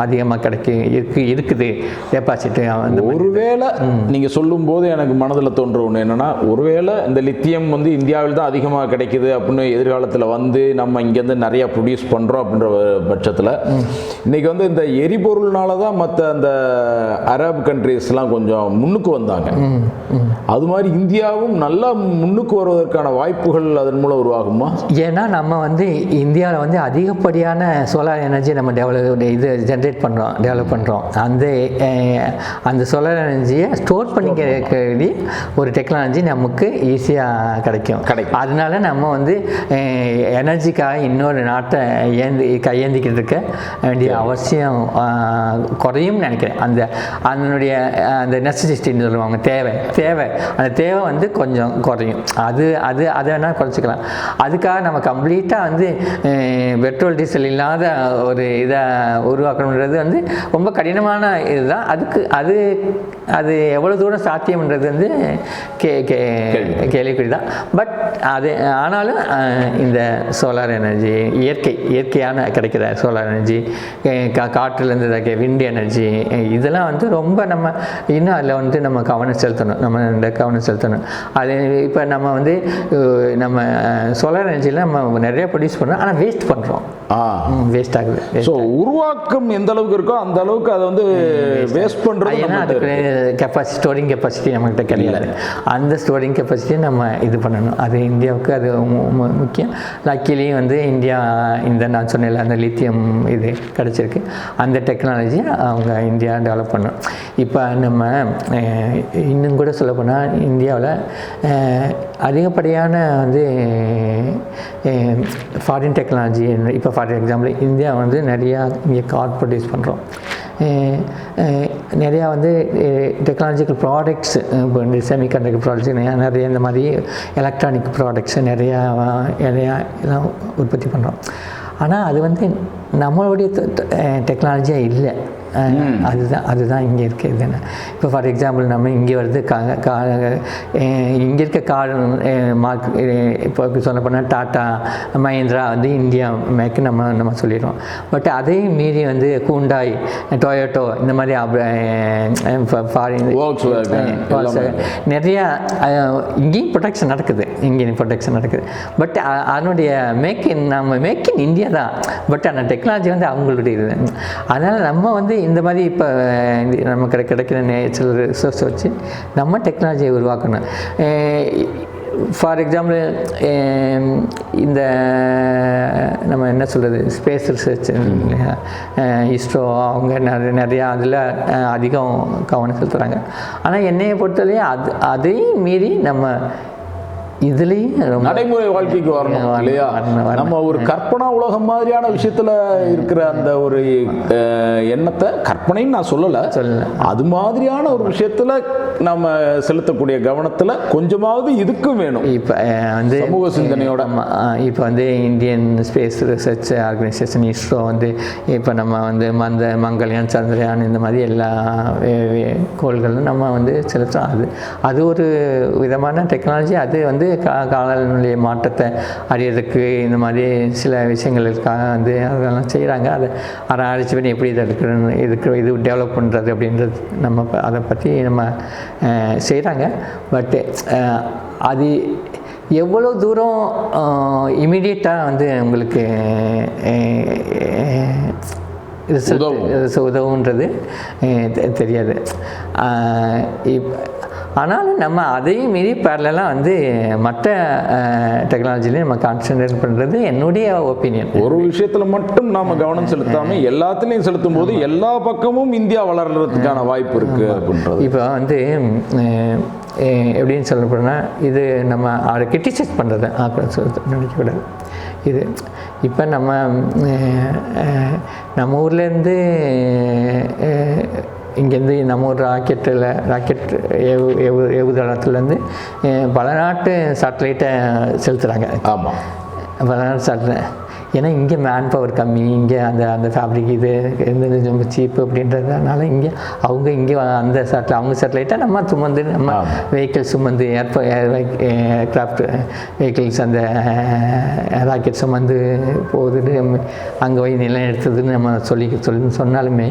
அதிகமாக இருக்குது டெபாசிட்டு. ஒருவேளை நீங்கள் சொல்லும்போது எனக்கு மனதில் தோன்ற ஒன்று என்னென்னா, ஒருவேளை இந்த லித்தியம் வந்து இந்தியாவில் தான் அதிகமாக கிடைக்குது அப்படின்னு எதிர்காலத்தில் வந்து நம்ம இங்கேருந்து நிறையா ப்ரொடியூஸ் பண்ணுறோம் அப்படின்ற பட்சத்தில் இன்றைக்கி வந்து இந்த எரிபொருள்னால தான் மற்ற அந்த அரபு கண்ட்ரீஸ்லாம் கொஞ்சம் முன்னுக்கு வந்தாங்க. அது மாதிரி இந்தியாவும் நல்லா முன்னுக்கு வருவதற்கான வாய்ப்புகள் அதன் மூலம் உருவாகுமா? ஏன்னா நம்ம வந்து இந்தியாவில் வந்து அதிகப்படியான சோலார் எனர்ஜி நம்ம டெவலப் பண்ணுறோம். அந்த சோலார் எனர்ஜியை ஸ்டோர் பண்ணிக்க ஒரு டெக்னாலஜி நமக்கு ஈஸியாக கிடைக்கும். அதனால நம்ம வந்து எனர்ஜிக்காக இன்னொரு நாட்டை கையேந்திக்கிட்டு இருக்க வேண்டிய அவசியம் குறையும் நினைக்கிறேன். அதனுடைய அந்த நெசசிட்டின்னு சொல்லுவாங்க, தேவை அந்த தேவை வந்து கொஞ்சம் குறையும். அதை வேணால் குறைச்சிக்கலாம். அதுக்காக நம்ம கம்ப்ளீட்டாக வந்து பெட்ரோல் டீசல் இல்லாத ஒரு இதை உருவாக்கணுன்றது வந்து ரொம்ப கடினமான இதுதான். அது எவ்வளோ தூரம் சாத்தியம்ன்றது வந்து கேள்விக்குறி தான். பட் அது ஆனாலும் இந்த சோலார் எனர்ஜி இயற்கையான கிடைக்கிற சோலார் எனர்ஜி, காற்றுலேருந்து விண்ட் எனர்ஜி, இதெல்லாம் வந்து ரொம்ப நம்ம இன்னும் அதில் வந்து நம்ம கவனம் செலுத்தணும். அது இப்போ நம்ம வந்து நம்ம சோலார் எனர்ஜியில் நம்ம நிறைய ப்ரொடியூஸ் பண்ணுறோம், ஆனால் வேஸ்ட் பண்ணுறோம். வேஸ்ட் ஆகுது. ஸோ உருவாக்கம் எந்த அளவுக்கு இருக்கோ அந்த அளவுக்கு அதை வந்து வேஸ்ட் பண்ணுறது. ஏன்னா அதுக்கு ஸ்டோரிங் கெப்பாசிட்டி நம்மகிட்ட கிடையாது. அந்த ஸ்டோரிங் கெப்பாசிட்டியை நம்ம இது பண்ணணும். அது இந்தியாவுக்கு அது முக்கியம். லக்கிலி வந்து இந்தியா இந்த நான் சொன்னேன் அந்த லித்தியம் இது கிடச்சிருக்கு. அந்த டெக்னாலஜியை அவங்க இந்தியா டெவலப் பண்ணணும். இப்போ நம்ம இன்னும் கூட சொல்லப்போனால் இந்தியாவில் அதிகப்படியான வந்து ஃபாரின் டெக்னாலஜி. இப்போ ஃபார் எக்ஸாம்பிள் இந்தியா வந்து நிறையா இங்கே கார் ப்ரொடியூஸ் பண்ணுறோம். நிறையா வந்து டெக்னாலஜிக்கல் ப்ராடக்ட்ஸ், இப்போ இந்த செமிகண்டக்டர் ப்ராடக்ட்ஸ் நிறைய இந்த மாதிரி எலக்ட்ரானிக் ப்ராடக்ட்ஸ் நிறையா எல்லாம் உற்பத்தி பண்ணுறோம். ஆனால் அது வந்து நம்மளுடைய டெக்னாலஜியாக இல்லை. அதுதான் இங்கே இருக்குது. இப்போ ஃபார் எக்ஸாம்பிள் நம்ம இங்கே வருது இங்கே இருக்க கார் மார்க். இப்போ சொல்லப்போனால் டாட்டா மஹிந்திரா வந்து இந்தியா மேக்கு நம்ம சொல்லிடுவோம். பட் அதையும் மீறி வந்து ஹூண்டாய், டொயோட்டோ இந்த மாதிரி ஃபாரின் நிறையா இங்கேயும் ப்ரொடக்ஷன் நடக்குது. இங்கேயும் ப்ரொடக்ஷன் நடக்குது. பட் அதனுடைய மேக் இன் இந்தியா தான். பட் அந்த டெக்னாலஜி வந்து அவங்களுடைய இது. அதனால் நம்ம வந்து இந்த மாதிரி இப்போ நமக்கு கிடைக்கிற நேச்சுரல் ரிசோர்ஸ் வச்சு நம்ம டெக்னாலஜியை உருவாக்கணும். ஃபார் எக்ஸாம்பிள் இந்த நம்ம என்ன சொல்கிறது ஸ்பேஸ் ரிசர்ச் இல்லையா, இஸ்ரோ அவங்க நிறையா அதில் அதிகம் கவனம் செலுத்துகிறாங்க. ஆனால் என்னையை பொறுத்தவரையும் அதையும் மீறி நம்ம இதுலேயும் நடைமுறை வாழ்க்கைக்கு வரணும் இல்லையா. நம்ம ஒரு கற்பனா உலகம் மாதிரியான விஷயத்தில் இருக்கிற அந்த ஒரு எண்ணத்தை, கற்பனைன்னு நான் சொல்லலை, அது மாதிரியான ஒரு விஷயத்தில் நம்ம செலுத்தக்கூடிய கவனத்தில் கொஞ்சமாவது இதுக்கும் வேணும். இப்போ வந்து சமூக சிந்தனையோட இப்போ வந்து Indian space research organisation ISRO வந்து இப்போ நம்ம வந்து மங்கள்யான், சந்திரயான் இந்த மாதிரி எல்லா கோள்களும் நம்ம வந்து செலுத்துகிறோம். அது ஒரு விதமான டெக்னாலஜி. அது வந்து காலநிலை மாற்றத்தை அறியறதுக்கு இந்த மாதிரி சில விஷயங்களுக்காக வந்து அதெல்லாம் செய்கிறாங்க. அதை ஆராய்ச்சி பண்ணி எப்படி இது டெவலப் பண்ணுறது அப்படின்றது நம்ம அதை பற்றி நம்ம செய்கிறாங்க. பட்டு அது எவ்வளோ தூரம் இமீடியட்டாக வந்து உங்களுக்கு உதவுன்றது தெரியாது. ஆனாலும் நம்ம அதையும் மீறி பேரலாம் வந்து மற்ற டெக்னாலஜிலையும் நம்ம கான்சன்ட்ரேட் பண்ணுறது என்னுடைய ஒப்பீனியன். ஒரு விஷயத்தில் மட்டும் நாம் கவனம் செலுத்தாமல் எல்லாத்துலேயும் செலுத்தும் போது எல்லா பக்கமும் இந்தியா வளர்கிறதுக்கான வாய்ப்பு இருக்குது அப்படின்றது. இப்போ வந்து எப்படின்னு சொல்ல போனால் இது நம்ம அதை கிரிட்டிசைஸ் பண்ணுறது நினைக்கக்கூடாது. இது இப்போ நம்ம ஊர்லேருந்து இங்கேருந்து நம்ம ஒரு ராக்கெட் ஏவுதளத்துலேருந்து பல நாட்டு சேட்டலைட்டை செலுத்துகிறாங்க. ஆமாம், பல நாட்டு சேட்டலைட். ஏன்னா இங்கே மேன் பவர் கம்மி, இங்கே அந்த ஃபேப்ரிக் இது ரொம்ப சீப்பு அப்படின்றதுனால இங்கே அந்த அவங்க சேட்டலைட்டை நம்ம சுமந்து நம்ம வெஹிக்கிள் சுமந்து ஏர்க்ராஃப்ட் வெஹிக்கிள்ஸ் அந்த ராக்கெட் சுமந்து போகுது, அங்கே போய் நிலம் எடுத்ததுன்னு நம்ம சொன்னாலுமே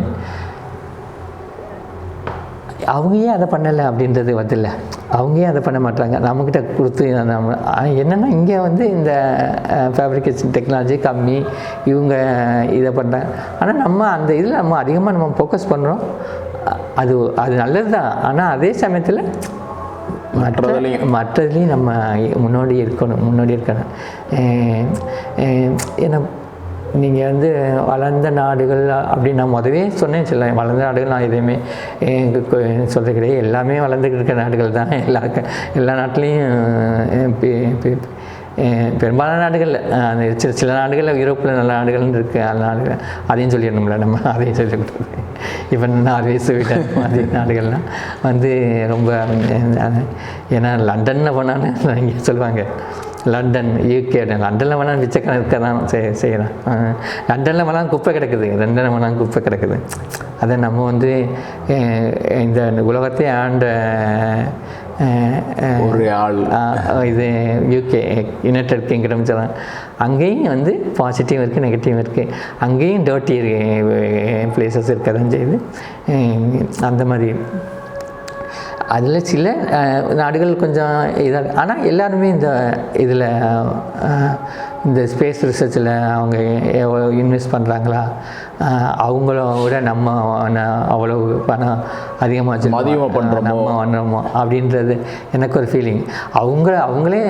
அவங்க ஏன் அதை பண்ணலை அப்படின்றது பதில்ல. அவங்க ஏன் அதை பண்ண மாட்டாங்க, நம்மக்கிட்ட கொடுத்து நம்ம என்னென்னா இங்கே வந்து இந்த ஃபேப்ரிகேஷன் டெக்னாலஜி கம்மி, இவங்க இதை பண்ணுறாங்க. ஆனால் நம்ம அந்த இதில் நம்ம அதிகமாக நம்ம ஃபோக்கஸ் பண்ணுறோம். அது நல்லது தான். ஆனால் அதே சமயத்தில் மற்றதுலேயும் நம்ம முன்னாடி இருக்கணும். ஏன்னா நீங்கள் வந்து வளர்ந்த நாடுகள் அப்படின்னு நான் முதவே சொன்னேன். வளர்ந்த நாடுகள் நான் எதையுமே சொல்கிறது கிடையாது. எல்லாமே வளர்ந்துக்கிட்டு இருக்க நாடுகள் தான். எல்லா நாட்டிலையும் பெரும்பாலான நாடுகள், சில நாடுகளில் யூரோப்பில் நல்ல நாடுகள்னு இருக்குது. அந்த நாடுகள் அதையும் சொல்லிடணும்ல, நம்ம அதையும் சொல்லிவிட்டது. இப்போ நார்வே, ஸ்வீடன் மாதிரி நாடுகள்லாம் வந்து ரொம்ப, ஏன்னா லண்டனில் போனான்னு இங்கே சொல்லுவாங்க, லண்டன் யூகே, லண்டனில் வேணால் பிச்சைக்காரன் தான் செய்கிறான், லண்டனில் வேணால் குப்பை கிடக்குது, லண்டனில் வேணால் குப்பை கிடக்குது. அதை நம்ம வந்து இந்த உலகத்தை ஆண்ட ஒரு ஆள் இது யூகே, யுனைடெட் கிங்டம் சொல்லலாம். அங்கேயும் வந்து பாசிட்டிவ் இருக்குது, நெகட்டிவ் இருக்குது. அங்கேயும் டர்ட்டி பிளேசஸ் இருக்க தான் செய்யுது. அந்த மாதிரி அதில் சில நாடுகள் கொஞ்சம் இதாக, ஆனால் எல்லாருமே இதில் இந்த ஸ்பேஸ் ரிசர்ச்சில் அவங்க எவ்வளோ இன்வெஸ்ட் பண்ணுறாங்களா, அவங்கள விட நம்ம அவ்வளோ பணம் அதிகமாக பண்ணுறோமோ நம்ம பண்ணுறோமோ அப்படின்றது எனக்கு ஒரு ஃபீலிங். அவங்களே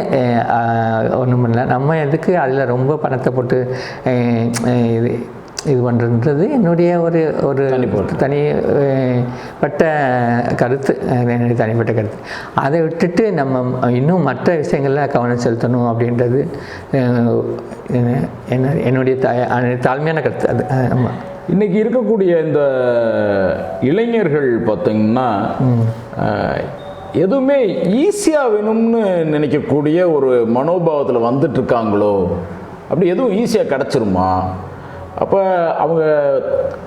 ஒன்றும் பண்ணல, நம்ம எதுக்கு அதில் ரொம்ப பணத்தை போட்டு இது பண்ணுறதுன்றது என்னுடைய ஒரு தனிப்பட்ட கருத்து, என்னுடைய தனிப்பட்ட கருத்து. அதை விட்டுட்டு நம்ம இன்னும் மற்ற விஷயங்களில் கவனம் செலுத்தணும் அப்படின்றது என்னுடைய தாழ்மையான கருத்து. அது ஆமாம். இன்றைக்கி இருக்கக்கூடிய இந்த இளைஞர்கள் பார்த்திங்கன்னா எதுவுமே ஈஸியாக வேணும்னு நினைக்கக்கூடிய ஒரு மனோபாவத்தில் வந்துட்டுருக்காங்களோ, அப்படி எதுவும் ஈஸியாக கிடச்சிருமா? அப்போ அவங்க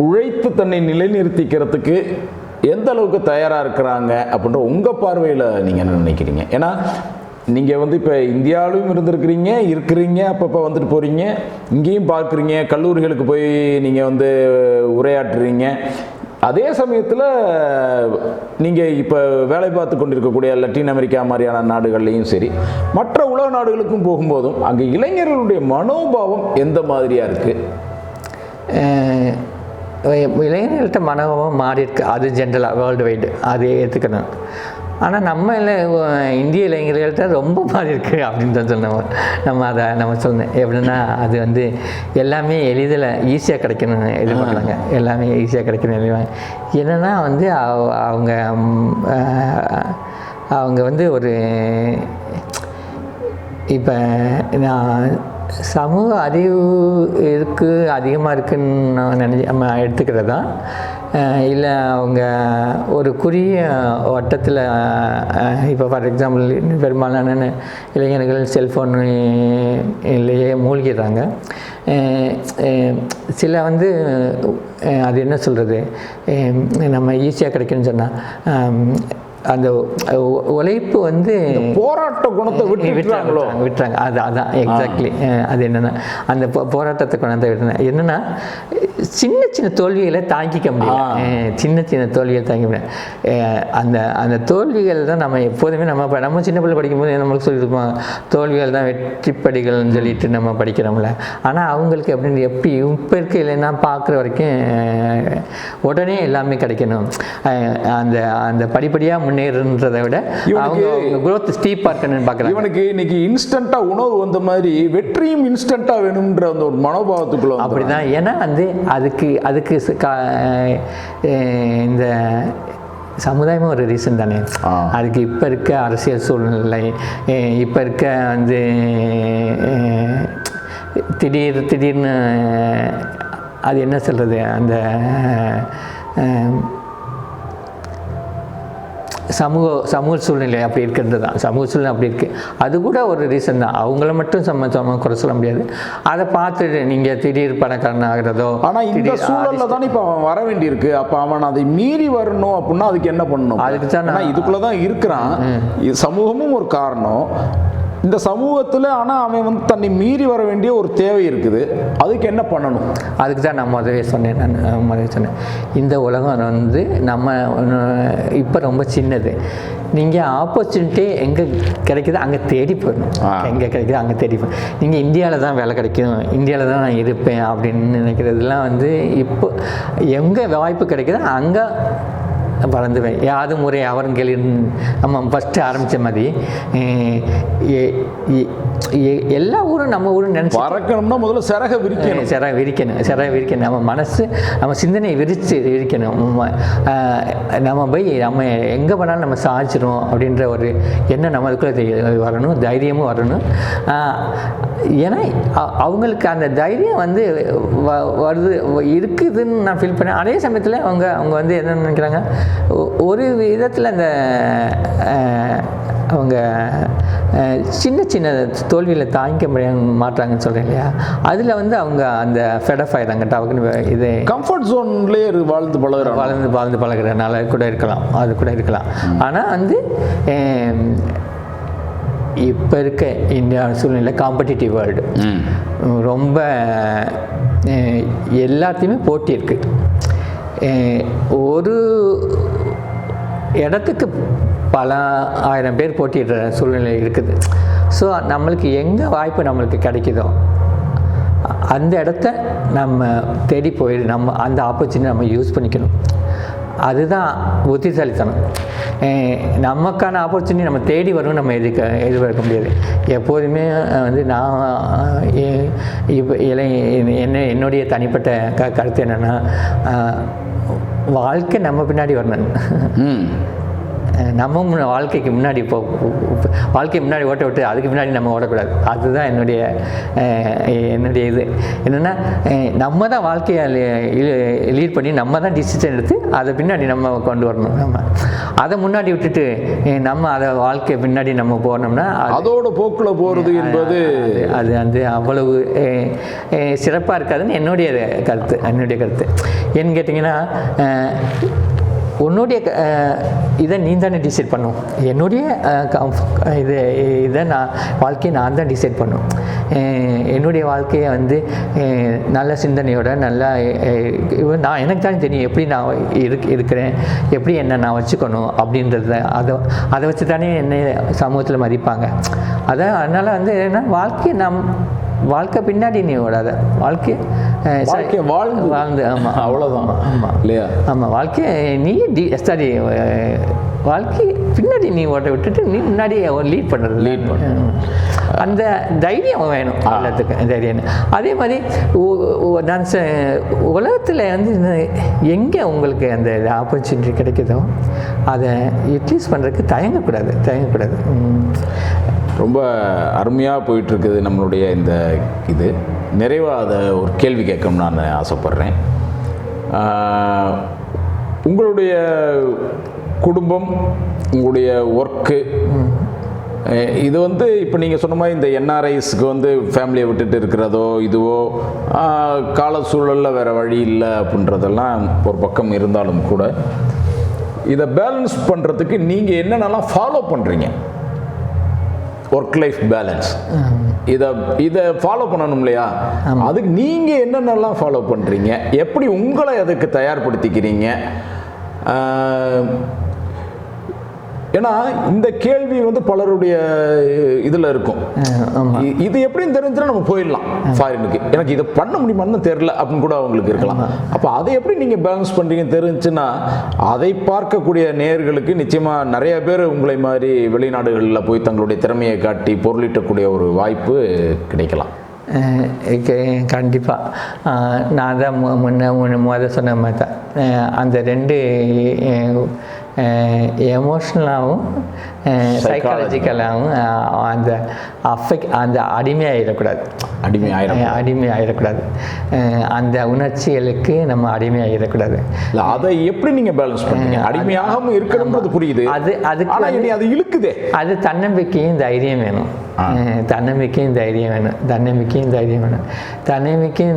உழைத்து தன்னை நிலைநிறுத்திக்கிறதுக்கு எந்த அளவுக்கு தயாராக இருக்கிறாங்க அப்படின்ற உங்கள் பார்வையில் நீங்கள் என்ன நினைக்கிறீங்க? ஏன்னா நீங்கள் வந்து இப்போ இந்தியாவிலும் இருக்கிறீங்க, அப்பப்போ வந்துட்டு போகிறீங்க, இங்கேயும் பார்க்குறீங்க, கல்லூரிகளுக்கு போய் நீங்கள் வந்து உரையாற்றுறீங்க. அதே சமயத்தில் நீங்கள் இப்போ வேலை பார்த்து கொண்டிருக்கக்கூடிய லத்தீன் அமெரிக்கா மாதிரியான நாடுகள்லேயும் சரி, மற்ற உலக நாடுகளுக்கும் போகும்போதும் அங்கே இளைஞர்களுடைய மனோபாவம் எந்த மாதிரியாக இருக்குது? இளைஞர்கள்ட்ட மனோபாவம் மாறி இருக்கு, அது ஜென்ரலாக வேர்ல்டு வைடு, அது ஏற்றுக்கணும். ஆனால் நம்ம இந்திய இளைஞர்கள்ட்ட ரொம்ப மாறி இருக்கு அப்படின்னு தான் சொன்னோம். நம்ம சொல்லணும் எப்படின்னா, அது வந்து எல்லாமே எளிதில் ஈஸியாக கிடைக்கணும் எதிர்பார்க்குறாங்க, எல்லாமே ஈஸியாக கிடைக்கணும் எதிர்பார்க்க. என்னென்னா வந்து அவங்க வந்து ஒரு இப்போ நான் சமூக அறிவு அதிகமாக இருக்குன்னு நான் நம்ம எடுத்துக்கிறதா, இல்லை அவங்க ஒரு குறுகிய வட்டத்தில், இப்போ ஃபார் எக்ஸாம்பிள் பெரும்பாலான இளைஞர்கள் செல்ஃபோன்லேயே மூழ்கிடுறாங்க. சில வந்து அது என்ன சொல்கிறது, நம்ம ஈஸியாக கிடைக்குன்னு சொன்னால் அந்த உழைப்பு வந்து போராட்ட குணத்தை விட்டுறாங்க. அதான் எக்ஸாக்ட்லி. அது என்னென்னா அந்த போராட்டத்தை குணத்தை விட்டுறாங்க. என்னென்னா சின்ன தோல்விகளை தாங்கிக்க முடியும், சின்ன தோல்விகளை தாங்கிக்க முடியும். அந்த தோல்விகள் தான் நம்ம எப்போதுமே நம்ம சின்ன பிள்ளை படிக்கும்போது நம்மளுக்கு சொல்லியிருப்போம், தோல்விகள் தான் வெற்றிப்படிகள்னு சொல்லிட்டு நம்ம படிக்கிறோம்ல. ஆனால் அவங்களுக்கு எப்படி இப்போ இருக்க இல்லைன்னா பார்க்குற வரைக்கும் உடனே எல்லாமே கிடைக்கணும், அந்த படிப்படியாக முன்னேறதை விட அவங்க growth ஸ்டீப்பாக இருக்கணும்னு பார்க்குறாங்க. இவனுக்கு இன்னைக்கு இன்ஸ்டண்ட்டாக உணவு வந்த மாதிரி வெற்றியும் இன்ஸ்டண்ட்டாக வேணும்ன்ற அந்த ஒரு மனோபாவத்துக்குள்ள அப்படி தான். ஏன்னா வந்து அதுக்கு இந்த சமுதாயமும் ஒரு ரீசன் தானே. அதுக்கு இப்போ இருக்க அரசியல் சூழ்நிலை, இப்போ இருக்க வந்து திடீர்னு அது என்ன சொல்கிறது, அந்த சமூக சூழ்நிலை அப்படி இருக்கிறது தான். சமூக சூழ்நிலை அப்படி இருக்குது, அது கூட ஒரு ரீசன் தான். அவங்கள மட்டும் குறை சொல்ல முடியாது. அதை பார்த்துட்டு நீங்கள் திடீர் பணக்காரன் ஆகிறதோ. ஆனால் இந்த சூழலில் தானே இப்போ அவன் வர வேண்டியிருக்கு. அப்போ அவன் அதை மீறி வரணும் அப்படின்னா அதுக்கு என்ன பண்ணணும்? அதுக்கு தான் இதுக்குள்ளே தான் இருக்கிறான். சமூகமும் ஒரு காரணம். இந்த சமூகத்தில் ஆனால் அவன் வந்து தன்னை மீறி வர வேண்டிய ஒரு தேவை இருக்குது. அதுக்கு என்ன பண்ணணும்? அதுக்கு தான் நான் முதவே சொன்னேன், இந்த உலகம் வந்து நம்ம இப்போ ரொம்ப சின்னது. நீங்கள் ஆப்பர்ச்சுனிட்டி எங்கே கிடைக்குதோ அங்கே தேடி போயிடணும், எங்கே கிடைக்குதோ அங்கே தேடி போய். நீங்கள் இந்தியாவில் தான் வேலை கிடைக்கும், இந்தியாவில் தான் நான் இருப்பேன் அப்படின்னு நினைக்கிறதுலாம் வந்து இப்போ எங்கே வாய்ப்பு கிடைக்குதோ அங்கே வளர்ந்துவேன். யாது முறை அவரும் கேள்வி நம்ம ஃபஸ்ட்டு ஆரம்பித்த மாதிரி எல்லா ஊரும் நம்ம ஊரும் நினச்சி பறக்கணும்னா முதல்ல சிறக விரிக்கணும். நம்ம மனசு நம்ம சிந்தனையை விரிக்கணும். நம்ம போய் நம்ம எங்கே போனாலும் நம்ம சாதிச்சிடும் அப்படின்ற ஒரு எண்ணம் நம்மளுக்குள்ளே வரணும், தைரியமும் வரணும். ஏன்னா அவங்களுக்கு அந்த தைரியம் வந்து வருது இருக்குதுன்னு நான் ஃபீல் பண்ணேன். அதே சமயத்தில் அவங்க வந்து என்ன நினைக்கிறாங்க, ஒரு விதத்தில் அந்த அவங்க சின்ன தோல்வியில் தாங்கிக்க மாட்டாங்கன்னு சொல்கிறேன் இல்லையா, அதில் வந்து அவங்க அந்த ஃபெடப் ஆகிடுறாங்க. டவுக்குன்னு இது கம்ஃபர்ட் ஜோன்லேயே வாழ்ந்து பழகிறனால கூட இருக்கலாம், அது கூட இருக்கலாம். ஆனால் வந்து இப்போ இருக்க இந்தியா சூழ்நிலை காம்படிட்டிவ் வேர்ல்டு, ரொம்ப எல்லாத்தையுமே போட்டி இருக்குது. இடத்துக்கு பல ஆயிரம் பேர் போட்டியிடுற சூழ்நிலை இருக்குது. ஸோ நம்மளுக்கு எங்கே வாய்ப்பு நம்மளுக்கு கிடைக்குதோ அந்த இடத்த நம்ம தேடி போயிடு, நம்ம அந்த ஆப்பர்ச்சுனிட்டி நம்ம யூஸ் பண்ணிக்கணும். அதுதான் புத்திசாலித்தனம். நமக்கான ஆப்பர்ச்சுனிட்டி நம்ம தேடி வரும், நம்ம எதிர்பார்க்க முடியாது. எப்போதுமே வந்து நான் இப்போ என்னுடைய தனிப்பட்ட கருத்து என்னென்னா, வாழ்க்கை நம்ம பின்னாடி வரணும். நம்ம வாழ்க்கைக்கு முன்னாடி வாழ்க்கை முன்னாடி ஓட்ட விட்டு அதுக்கு பின்னாடி நம்ம ஓடக்கூடாது. அதுதான் என்னுடைய இது என்னென்னா, நம்ம தான் வாழ்க்கையை லீட் பண்ணி நம்ம தான் டிசிஷன் எடுத்து அதை பின்னாடி நம்ம கொண்டு வரணும். நம்ம அதை முன்னாடி விட்டுட்டு நம்ம அதை வாழ்க்கை பின்னாடி நம்ம போனோம்னா அதோட போக்கில் போகிறது என்பது அது வந்து அவ்வளவு சிறப்பாக இருக்காதுன்னு என்னுடைய கருத்து. ஏன்னு கேட்டிங்கன்னா, உன்னுடைய இதை நீ தானே டிசைட் பண்ணும். என்னுடைய இதை வாழ்க்கையை நான் தான் டிசைட் பண்ணும். என்னுடைய வாழ்க்கையை வந்து நல்ல சிந்தனையோட நல்லா நான் எனக்கு தான் தெரியும் எப்படி நான் இருக்கிறேன், எப்படி என்னை நான் வச்சுக்கணும் அப்படின்றத அதை வச்சு தானே என்னை சமூகத்தில் மதிப்பாங்க. அதனால் வந்து என்ன, வாழ்க்கை பின்னாடி நீ ஓடாத, வாழ்க்கை வாழ்ந்து ஆமாம் அவ்வளோதான். ஆமாம் இல்லையா? ஆமாம், வாழ்க்கையை நீ வாழ்க்கை பின்னாடி நீ ஓட்ட விட்டுட்டு நீ முன்னாடி லீட் பண்ண அந்த தைரியம் வேணும் எல்லாத்துக்கும். தைரியம் அதே மாதிரி நான் உலகத்தில் வந்து எங்கே உங்களுக்கு அந்த ஆப்பர்ச்சுனிட்டி கிடைக்குதோ அதை யூட்டிலைஸ் பண்ணுறதுக்கு தயங்கக்கூடாது. ரொம்ப அருமையாக போயிட்டுருக்குது நம்மளுடைய இந்த இது. நிறைவாக அதை ஒரு கேள்வி கேட்கணும்னு நான் ஆசைப்பட்றேன். உங்களுடைய குடும்பம், உங்களுடைய ஒர்க்கு, இது வந்து இப்போ நீங்கள் சொன்ன மாதிரி இந்த என்ஆர்ஐஸ்க்கு வந்து ஃபேமிலியை விட்டுட்டு இருக்கிறதோ இதுவோ கால சூழலில் வேறு வழி இல்லை அப்படின்றதெல்லாம் ஒரு பக்கம் இருந்தாலும் கூட, இதை பேலன்ஸ் பண்ணுறதுக்கு நீங்கள் என்னென்னலாம் ஃபாலோ பண்ணுறீங்க? ஒர்க் லைஃப் பேலன்ஸ் இதை ஃபாலோ பண்ணணும் இல்லையா? அதுக்கு நீங்கள் என்னென்னலாம் ஃபாலோ பண்ணுறீங்க? எப்படி உங்களை அதுக்கு தயார்படுத்திக்கிறீங்க? ஏன்னா இந்த கேள்வி வந்து பலருடைய இதில் இருக்கும். இது எப்படின்னு தெரிஞ்சுன்னா நம்ம போயிடலாம் ஃபாரினுக்கு, எனக்கு இதை பண்ண முடியுமான்னு தெரியல அப்படின்னு கூட அவங்களுக்கு இருக்கலாம். அப்போ அதை எப்படி நீங்கள் பேலன்ஸ் பண்ணுறீங்க தெரிஞ்சுன்னா அதை பார்க்கக்கூடிய நேயர்களுக்கு நிச்சயமாக நிறைய பேர் உங்களை மாதிரி வெளிநாடுகளில் போய் தங்களுடைய திறமையை காட்டி பொருளீட்டக்கூடிய ஒரு வாய்ப்பு கிடைக்கலாம். கண்டிப்பாக. நான் தான் முன்ன சொன்ன மாதிரி தான் அந்த ரெண்டு எமோஷ்னலாகவும் சைக்காலஜிக்கலாகவும் அந்த அடிமையாகிடக்கூடாது. அந்த உணர்ச்சிகளுக்கு நம்ம அடிமையாகிடக்கூடாது. அதை எப்படி நீங்கள் பேலன்ஸ் பண்ணுறீங்க? அடிமையாகவும் இருக்கணும்ன்றது புரியுது, அது இழுக்குதே. அது தன்னம்பிக்கையும் தைரியம் வேணும். தன்னம்பிக்கையும்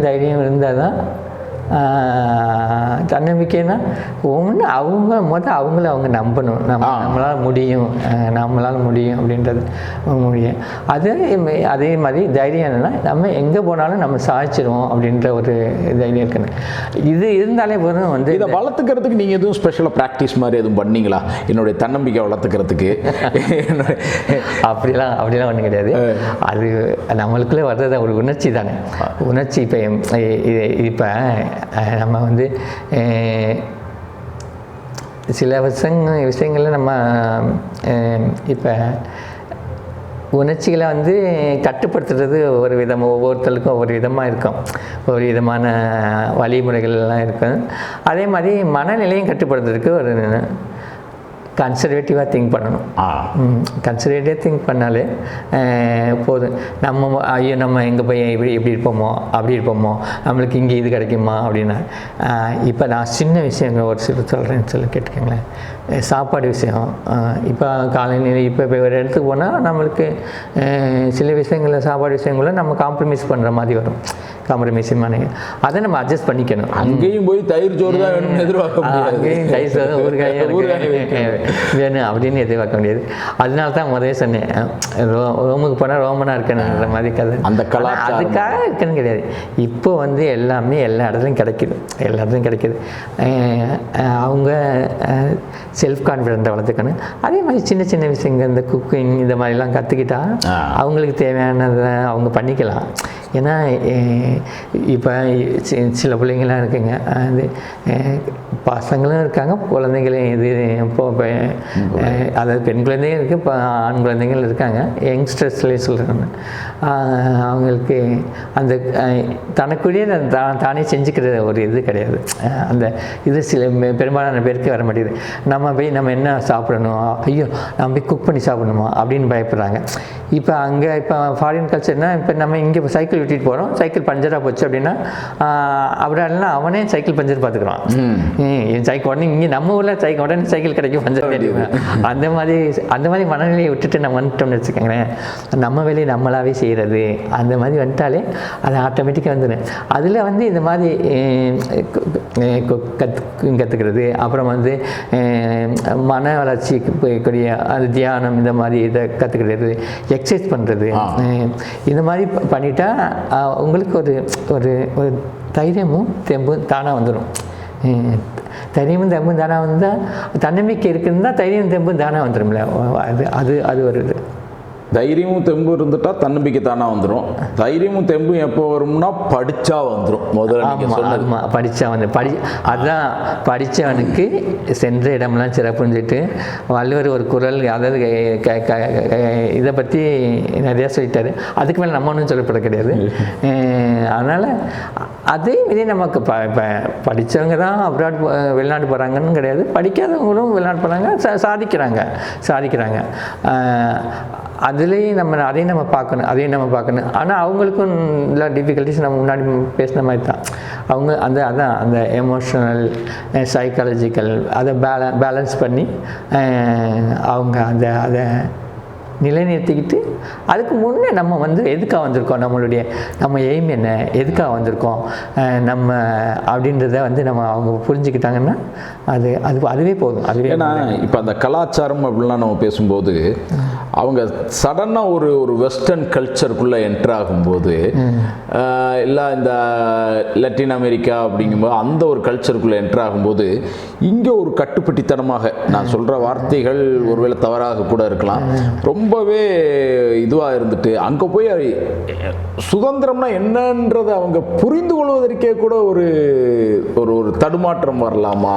தைரியம் இருந்தால் தான் தன்னம்பிக்கைன்னா ஒன்று அவங்க நம்பணும், நம்மளால் முடியும் அப்படின்றது முடியும். அதே மாதிரி தைரியம் என்னென்னா, நம்ம எங்கே போனாலும் நம்ம சாதிச்சிடுவோம் அப்படின்ற ஒரு தைரியம் இருக்கணும். இது இருந்தாலே போதும். வந்து இதை வளர்த்துக்கிறதுக்கு நீங்கள் எதுவும் ஸ்பெஷலாக ப்ராக்டிஸ் மாதிரி எதுவும் பண்ணீங்களா? என்னுடைய தன்னம்பிக்கை வளர்த்துக்கிறதுக்கு அப்படிலாம் ஒன்றும் கிடையாது. அது நம்மளுக்குள்ளே வர்றது ஒரு உணர்ச்சி தானே. உணர்ச்சி இப்போ நம்ம வந்து சில விஷயங்களில் நம்ம இப்போ உணர்ச்சிகளை வந்து கட்டுப்படுத்துறது ஒவ்வொருத்தருக்கும் ஒவ்வொரு விதமாக இருக்கும், ஒரு விதமான வழிமுறைகள்லாம் இருக்கும். அதே மாதிரி மனநிலையும் கட்டுப்படுத்துறதுக்கு ஒரு கன்சர்வேட்டிவாக திங்க் பண்ணணும். கன்சர்வேட்டிவாக திங்க் பண்ணாலே போதும். நம்ம எங்கே போய் எப்படி இருப்போமோ அப்படி இருப்போமோ, நம்மளுக்கு இங்கே இது கிடைக்குமா அப்படின்னா. இப்போ நான் சின்ன விஷயங்கள் ஒரு சில சொல்கிறேன்னு கேட்டுக்கோங்களேன். சாப்பாடு விஷயம். இப்போ காலையில் இப்போ ஒரு இடத்துக்கு போனால் நம்மளுக்கு சில விஷயங்களில் சாப்பாடு விஷயங்களில் நம்ம காம்ப்ரமைஸ் பண்ணுற மாதிரி வரும். அதை நம்ம அட்ஜஸ்ட் பண்ணிக்கணும். அங்கேயும் போய் தயிர் சோறு தான் வேணும்னு எதிர்பார்க்க முடியாது. அங்கேயும் தயிர் சோறு ஊறுகாய் வேணும் அப்படின்னு எதிர்பார்க்க முடியாது. அதனால தான் முதலே சொன்னேன், ரோமுக்கு போனால் ரோமனாக இருக்கணுன்ற மாதிரி கதை. அந்த கலாச்சாரம் அதுக்காக இருக்குன்னு கிடையாது. இப்போ வந்து எல்லாமே எல்லா இடத்துலையும் கிடைக்கிது, எல்லா இடத்துலையும் கிடைக்கிது. அவங்க செல்ஃப் கான்ஃபிடென்ட்டை வளர்த்துக்கணும். அதே மாதிரி சின்ன சின்ன விஷயங்கள், இந்த குக்கிங் இந்த மாதிரிலாம் கற்றுக்கிட்டா அவங்களுக்கு தேவையானதை அவங்க பண்ணிக்கலாம். ஏன்னா இப்போ சில பிள்ளைங்களாம் இருக்குங்க, அது பசங்களும் இருக்காங்க, குழந்தைங்களும் இது அதாவது பெண் குழந்தைகள் இருக்குது, இப்போ ஆண் குழந்தைகள் இருக்காங்க. யங்ஸ்டர்ஸ்லேயே சொல்கிறாங்க, அவங்களுக்கு அந்த தனக்குரிய தானே செஞ்சுக்கிற ஒரு இது கிடையாது. அந்த இது சில பெரும்பாலான பேருக்கு வர மாட்டேங்குது. நம்ம போய் நம்ம என்ன சாப்பிடணும், ஐயோ நம்ம போய் குக் பண்ணி சாப்பிடணுமா அப்படின்னு பயப்படுறாங்க. இப்போ அங்கே இப்போ ஃபாரின் கல்ச்சர்னால், இப்போ நம்ம இங்கே சைக்கிள் விட்டுட்டு போகிறோம், சைக்கிள் பஞ்சராக போச்சு அப்படின்னா அப்படின்னா அவனே சைக்கிள் பஞ்சர் பார்த்துக்குறான். என் சைக்கிள் உடனே இங்கே நம்ம ஊரில் சைக்கிள் உடனே சைக்கிள் கிடைக்கும், பஞ்சர் கிடைக்கும். அந்த மாதிரி மனநிலையை விட்டுட்டு நம்ம வந்துட்டோம்னு வச்சுக்கோங்களேன், நம்ம வேலையை நம்மளாவே செய்கிறது அந்த மாதிரி வந்துட்டாலே அது ஆட்டோமேட்டிக்காக வந்துடும். அதில் வந்து இந்த மாதிரி கற்றுக்கிறது, அப்புறம் வந்து மன வளர்ச்சிக்கு போயக்கூடிய அது தியானம், இந்த மாதிரி இதை கற்றுக்கிறது, எக்ஸசைஸ் பண்ணுறது, இந்த மாதிரி பண்ணிட்டா உங்களுக்கு ஒரு ஒரு ஒரு தைரியமும் தெம்பும் தானாக வந்துடும். தைரியமும் தெம்பும் தானாக வந்தால், தன்னம்பிக்கை இருக்குதுன்னா தைரியம் தெம்பும் தானாக வந்துடும்ல. அது ஒரு இது. தைரியமும் தெம்பும் இருந்துட்டா தன்னம்பிக்கை தானா வந்துடும். தைரியமும் தெம்பும் எப்போ வரும்னா படித்தா வந்துடும். முதல்ல படித்தா அதுதான் படித்தவனுக்கு சென்ற இடம்லாம் சிறப்புன்னு சொல்லிட்டு வள்ளுவர் ஒரு குறள், அதாவது இதை பற்றி நிறையா சொல்லிட்டாரு. அதுக்கு மேலே நம்ம ஒன்றும் சொல்லப்பட கிடையாது. அதனால் அதே இதே நமக்கு இப்போ படித்தவங்க தான் அப்ராட் வெளிநாடு போகிறாங்கன்னு கிடையாது, படிக்காதவங்களும் வெளிநாடு போகிறாங்க, சாதிக்கிறாங்க. அதுலேயும் அதையும் நம்ம பார்க்கணும். ஆனால் அவங்களுக்கும் இல்லை டிஃபிகல்ட்டிஸ் நம்ம முன்னாடி பேசின மாதிரி தான். அவங்க அந்த எமோஷனல் சைக்காலஜிக்கல் அதை பேலன்ஸ் பண்ணி அவங்க அதை நிலைநிறுத்திக்கிட்டு, அதுக்கு முன்னே நம்ம வந்து எதுக்காக வந்திருக்கோம், நம்ம எய்ம் என்ன, எதுக்காக வந்திருக்கோம் நம்ம அப்படின்றத வந்து அவங்க புரிஞ்சுக்கிட்டாங்கன்னா அதுவே போதும். ஏன்னா இப்போ அந்த கலாச்சாரம் அப்படின்லாம் நம்ம பேசும்போது அவங்க சடனாக ஒரு வெஸ்டர்ன் கல்ச்சருக்குள்ளே என்ட்ரு ஆகும்போது, இல்லை இந்த லத்தீன் அமெரிக்கா அப்படிங்கும்போது அந்த ஒரு கல்ச்சருக்குள்ளே என்ட்ரு ஆகும்போது இங்கே ஒரு கட்டுப்பட்டித்தனமாக, நான் சொல்கிற வார்த்தைகள் ஒருவேளை தவறாக கூட இருக்கலாம், ரொம்பவே இதுவாக இருந்துட்டு அங்கே போய் சுதந்திரம்னா என்னன்றது அவங்க புரிந்து கொள்வதற்கே கூட ஒரு ஒரு தடுமாற்றம் வரலாமா?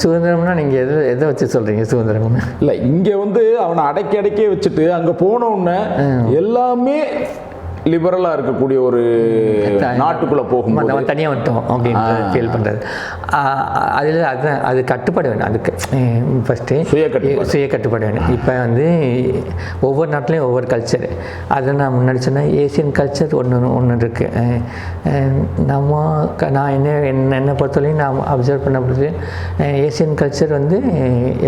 சுதந்திரம்னா நீங்கள் எதை வச்சு சொல்கிறீங்க சுதந்திரம்னு? இல்லை, இங்கே வந்து அவனை அடக்கி வச்சுட்டு அங்கே போன உடனே எல்லாமே லிபரலாக இருக்கக்கூடிய ஒரு நாட்டுக்குள்ளே போகும்போது அவன் தனியாக வந்துட்டோம் அப்படின்னு ஃபீல் பண்ணுறது. அதில் அது கட்டுப்பாடு வேணும். அதுக்கு ஃபஸ்ட்டு சுய கட்டுப்பாடு வேணும். இப்போ வந்து ஒவ்வொரு நாட்டிலையும் ஒவ்வொரு கல்ச்சர். அதை நான் முன்னாடி சொன்னேன், ஏசியன் கல்ச்சர் ஒன்று இருக்குது. நான் என்னை பொறுத்தவரையும் நான் அப்சர்வ் பண்ண பொழுது ஏசியன் கல்ச்சர் வந்து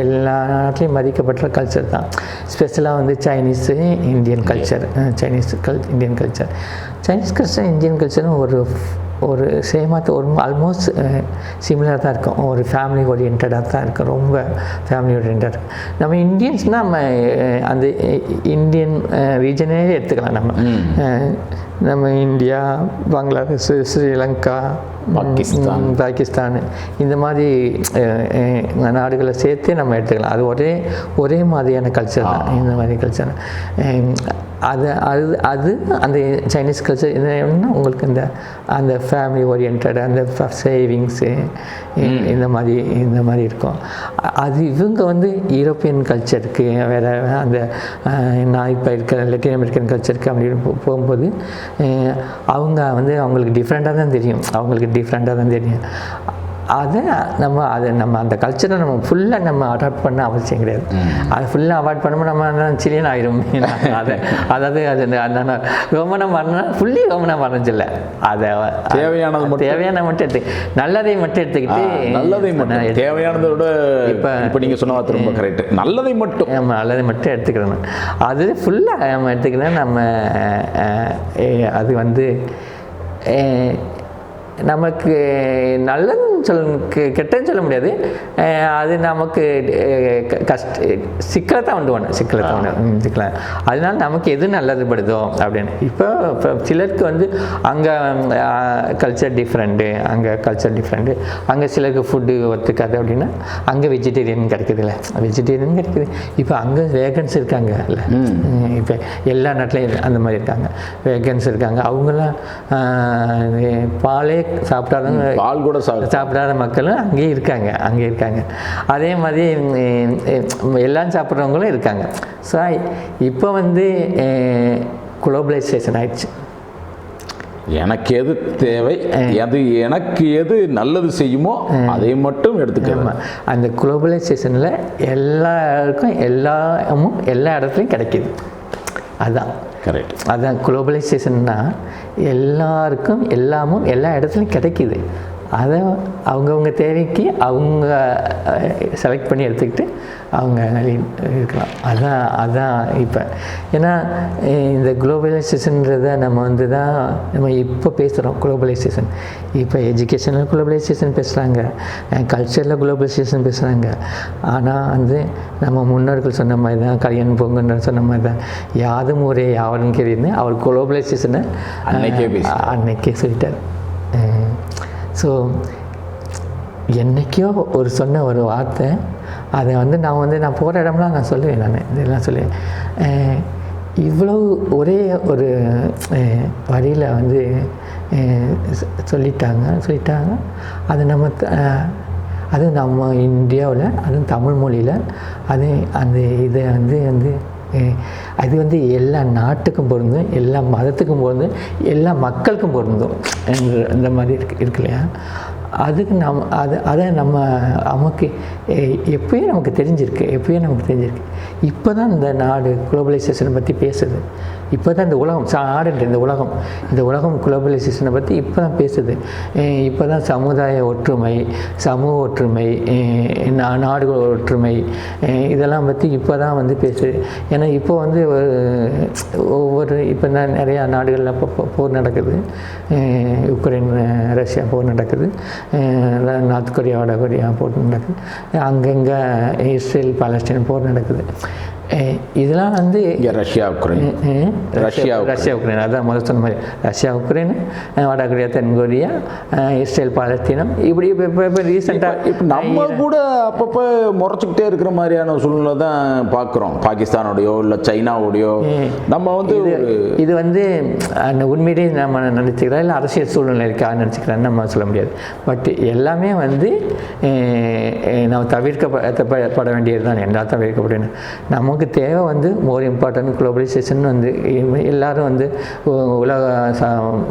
எல்லா நாட்டிலையும் மதிக்கப்பட்ட கல்ச்சர் தான். ஸ்பெஷலாக வந்து Chinese Indian culture, Indian culture, Chinese culture Indian கல்ச்சரும் ஒரு சேமாக ஒரு ஆல்மோஸ்ட் சிமிலராக தான் இருக்கும். ஒரு ஃபேமிலி ஓரியன்டாக தான் இருக்கும், ரொம்ப ஃபேமிலி ஓரியன்டாக இருக்கும். நம்ம இந்தியன்ஸ்னால் நம்ம அந்த இந்தியன் ரீஜனே எடுத்துக்கலாம். நம்ம இந்தியா, பங்களாதேஷ், ஸ்ரீலங்கா, பாகிஸ்தான், இந்த மாதிரி நாடுகளை சேர்த்தே நம்ம எடுத்துக்கலாம். அது ஒரே மாதிரியான கல்ச்சர் தான். இந்த மாதிரி கல்ச்சர் அது அந்த சைனீஸ் கல்ச்சர் என்னன்னா உங்களுக்கு அந்த ஃபேமிலி ஓரியன்ட், அந்த சேவிங்ஸு இந்த மாதிரி இருக்கும். அது இவங்க வந்து யூரோப்பியன் கல்ச்சருக்கு வேறு அந்த நான் இப்போ இருக்கிற லத்தீன் அமெரிக்கன் கல்ச்சருக்கு அப்படின்னு போகும்போது அவங்களுக்கு டிஃப்ரெண்ட்டாக தான் தெரியும். அதை நம்ம அந்த கல்ச்சரை நம்ம ஃபுல்லாக நம்ம அடாப்ட் பண்ண அவசியம் கிடையாது. அதை ஃபுல்லாக அவாய்ட் பண்ணும்போது நம்ம சிலியன் ஆயிரும். அதாவது அது ரோமனாக மாறினா ஃபுல்லி ரோமனாக மாறினதில்லை. அதை தேவையான மட்டும் நல்லதை மட்டும் எடுத்துக்கிட்டு தேவையானதை விட இப்போ நீங்கள் சொன்ன வார்த்தை ரொம்ப கரெக்ட். நல்லதை மட்டும் எடுத்துக்கிறோம். அது ஃபுல்லாக நம்ம எடுத்துக்கிட்டா நம்ம அது வந்து நமக்கு நல்லதுன்னு கெட்டதுன்னு சொல்ல முடியாது. அது நமக்கு சிக்கலை தான் உண்டு சிக்கலை. அதனால நமக்கு எது நல்லது படுதோ அப்படின்னு. இப்போ சிலருக்கு வந்து அங்கே கல்ச்சர் டிஃப்ரெண்ட்டு, அங்கே சிலருக்கு ஃபுட்டு ஒத்துக்காது அப்படின்னா அங்கே வெஜிடேரியன் கிடைக்குதுல்ல, இப்போ அங்கே வேகன்ஸ் இருக்காங்க இல்லை, இப்போ எல்லா நாட்டிலையும் அந்த மாதிரி இருக்காங்க, வேகன்ஸ் இருக்காங்க. அவங்களாம் பாலே பால் கூட சாப்பிடாத மக்களும் அங்கேயே இருக்காங்க. அதே மாதிரி எல்லாம் சாப்பிட்றவங்களும் இருக்காங்க. ஸோ இப்போ வந்து குளோபலைசேஷன் ஆயிடுச்சு. எனக்கு எது தேவை, எனக்கு எது நல்லது செய்யுமோ அதை மட்டும் எடுத்துக்கலாம். அந்த குளோபலைசேஷனில் எல்லாருக்கும் எல்லாமும் எல்லா இடத்துலையும் கிடைக்கிது. அதுதான் கரெக்ட். அதுதான் குளோபலைசேஷன்னா எல்லாருக்கும் எல்லாமும் எல்லா இடத்துலையும் கிடைக்கிது. அதை அவங்கவுங்க தேவைக்கு அவங்க செலக்ட் பண்ணி எடுத்துக்கிட்டு அவங்க இருக்கலாம். அதான் இப்போ ஏன்னா இந்த குளோபலைசேஷன்றதை நம்ம இப்போ பேசுகிறோம். குளோபலைசேஷன் இப்போ எஜுகேஷனில் குளோபலைசேஷன் பேசுகிறாங்க, கல்ச்சரில் குளோபலைசேஷன் பேசுகிறாங்க. ஆனால் வந்து நம்ம முன்னோர்கள் சொன்ன மாதிரி தான், கல்யாணம் பொங்கன்னு சொன்ன மாதிரி தான், யாதும் ஊரே யாவரும் கேள்வின்னு அவர் குளோபலைசேஷனை அன்னைக்கே சொல்லிட்டார். ஸோ என்றைக்கோ சொன்ன ஒரு வார்த்தை, அதை வந்து நான் போகிற இடம்லாம் நான் சொல்லுவேன், இதெல்லாம் சொல்லுவேன். இவ்வளோ ஒரே ஒரு வரியில் வந்து சொல்லிட்டாங்க. அது நம்ம இந்தியாவில், அதுவும் தமிழ் மொழியில், இதை அது வந்து எல்லா நாட்டுக்கும் பொருந்தும், எல்லா மதத்துக்கும் பொருந்தும், எல்லா மக்களுக்கும் பொருந்தும் இந்த மாதிரி இருக்கு இல்லையா. அதுக்கு அதை நமக்கு எப்பயும் நமக்கு தெரிஞ்சிருக்கு. இப்போ தான் இந்த நாடு குளோபலைசேஷனை பற்றி பேசுது. இப்போ தான் இந்த உலகம் இந்த உலகம் குளோபலைசேஷனை பற்றி இப்போ தான் பேசுது. இப்போ தான் சமுதாய ஒற்றுமை, சமூக ஒற்றுமை, நாடுகள் ஒற்றுமை, இதெல்லாம் பற்றி இப்போ தான் வந்து பேசுது. ஏன்னா இப்போ வந்து இப்போ தான் நிறையா நாடுகளில் போர் நடக்குது. உக்ரைன் ரஷ்யா போர் நடக்குது, நார்த் கொரியா வட கொரியா போர் நடக்குது, அங்கங்கே இஸ்ரேல் பாலஸ்தீன் போர் நடக்குது. இதெல்லாம் வந்து ரஷ்யா உக்ரைன் அதான் முதல் சொன்ன மாதிரி ரஷ்யா உக்ரைன், வட கொரியா தென் கொரியா, இஸ்ரேல் பாலஸ்தீனம், இப்படி இப்போ ரீசெண்டாக இப்போ நம்ம கூட அப்பப்போ முறைச்சிக்கிட்டே இருக்கிற மாதிரியான சூழ்நிலை தான் பார்க்குறோம். பாகிஸ்தானோடையோ இல்லை சைனாவோடையோ நம்ம வந்து இது வந்து அந்த உண்மையிலேயே நம்ம நினச்சிக்கிறோம், இல்லை அரசியல் சூழ்நிலை இருக்கான்னு நினச்சிக்கிறேன்னு நம்ம சொல்ல முடியாது. பட் எல்லாமே வந்து நம்ம தவிர்க்கப்பட வேண்டியது தான், எல்லாம் தவிர்க்கப்படணும். நமக்கு தேவை வந்து மோர் இம்பார்ட்டன்ட் குளோபலைசேஷன் வந்து எல்லாரும் வந்து உலக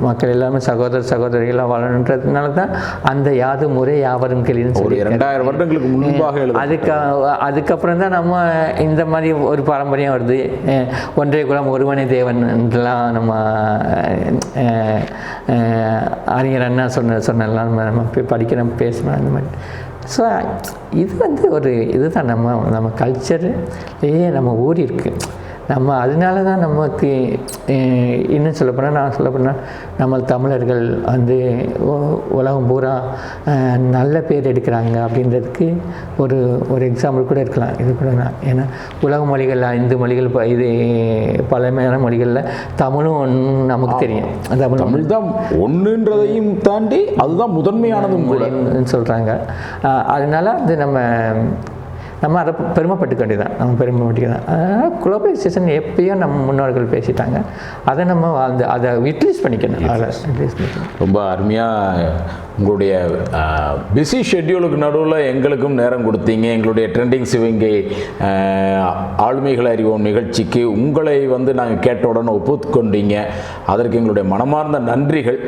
மக்கள் எல்லாமே சகோதரிகளாக வாழணுன்றதுனால தான் அந்த யாது முறை யாவரும் கேள்வின்னு சொல்லி 2000 வருடங்களுக்கு முன்பாக அதுக்கப்புறம் தான் நம்ம இந்த மாதிரி ஒரு பாரம்பரியம் வருது. ஒன்றே குலம் ஒருவனே தேவன்லாம் நம்ம அறிஞர் அண்ணா சொன்னெல்லாம் நம்ம படிக்கிறோம், பேசணும் அந்த மாதிரி. ஸோ இது வந்து இதுதான் நம்ம கல்ச்சர்லேயே நம்ம ஊறி இருக்கு. நம்ம அதனால தான் நமக்கு இன்னும் சொல்லப்போனால் நம்ம தமிழர்கள் வந்து உலகம் பூரா நல்ல பேர் எடுக்கிறாங்க அப்படின்றதுக்கு ஒரு எக்ஸாம்பிள் கூட இருக்கலாம். இது கூட ஏன்னா உலக மொழிகள் 5 மொழிகள், இது பழமையான மொழிகளில் தமிழும் ஒன்று நமக்கு தெரியும். தமிழ் தான் ஒன்றுன்றதையும் தாண்டி அதுதான் முதன்மையானது மொழின்னு சொல்கிறாங்க. அதனால அது நம்ம அதை பெருமைப்பட்டுக்க வேண்டியதான், அதனால் குளோபலைசேஷன் எப்பயும் நம்ம முன்னோர்கள் பேசிட்டாங்க. அதை நம்ம அதை யூட்டிலைஸ் பண்ணிக்கணும். ரொம்ப அருமையாக உங்களுடைய பிஸி ஷெட்யூலுக்கு நடுவில் எங்களுக்கும் நேரம் கொடுத்தீங்க. எங்களுடைய ட்ரெண்டிங் சிவகங்கை ஆளுமைகளை அறிவோம் நிகழ்ச்சிக்கு உங்களை வந்து நாங்கள் கேட்ட உடனே ஒப்புக்கொண்டீங்க. அதற்கு எங்களுடைய மனமார்ந்த நன்றிகள்.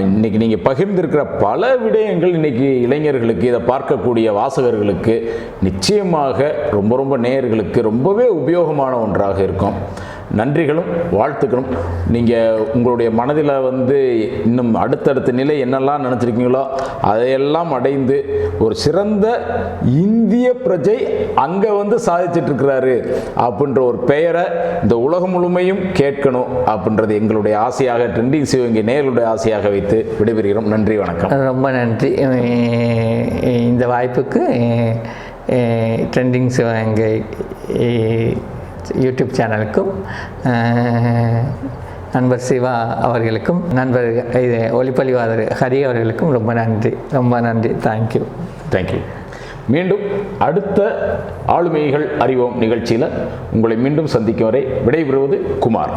இன்றைக்கி நீங்கள் பகிர்ந்திருக்கிற பல விடயங்கள் இன்றைக்கி இளைஞர்களுக்கு, இதை பார்க்கக்கூடிய வாசகர்களுக்கு நிச்சயமாக ரொம்ப நேயர்களுக்கு ரொம்பவே உபயோகமான ஒன்றாக இருக்கும். நன்றிகளும் வாழ்த்துக்களும். நீங்கள் உங்களுடைய மனதில் வந்து இன்னும் அடுத்தடுத்த நிலை என்னெல்லாம் நினச்சிருக்கீங்களோ அதையெல்லாம் அடைந்து ஒரு சிறந்த இந்திய பிரஜை அங்கே வந்து சாதிச்சிட்டு இருக்கிறாரு அப்படின்ற ஒரு பெயரை இந்த உலகம் முழுமையும் கேட்கணும் அப்படின்றது எங்களுடைய ஆசையாக, ட்ரெண்டிங் சிவகங்கை நேயர்களுடைய ஆசையாக வைத்து விடைபெறுகிறோம். நன்றி, வணக்கம். ரொம்ப நன்றி இந்த வாய்ப்புக்கு. ட்ரெண்டிங் சிவகங்கை யூடியூப் சேனலுக்கும் நண்பர் சிவா அவர்களுக்கும் நண்பர் ஒளிப்பதிவாளர் ஹரி அவர்களுக்கும் ரொம்ப நன்றி, ரொம்ப நன்றி. தேங்க்யூ. மீண்டும் அடுத்த ஆளுமைகள் அறிவோம் நிகழ்ச்சியில் உங்களை மீண்டும் சந்திக்கும் வரை விடைபெறுவது குமார்.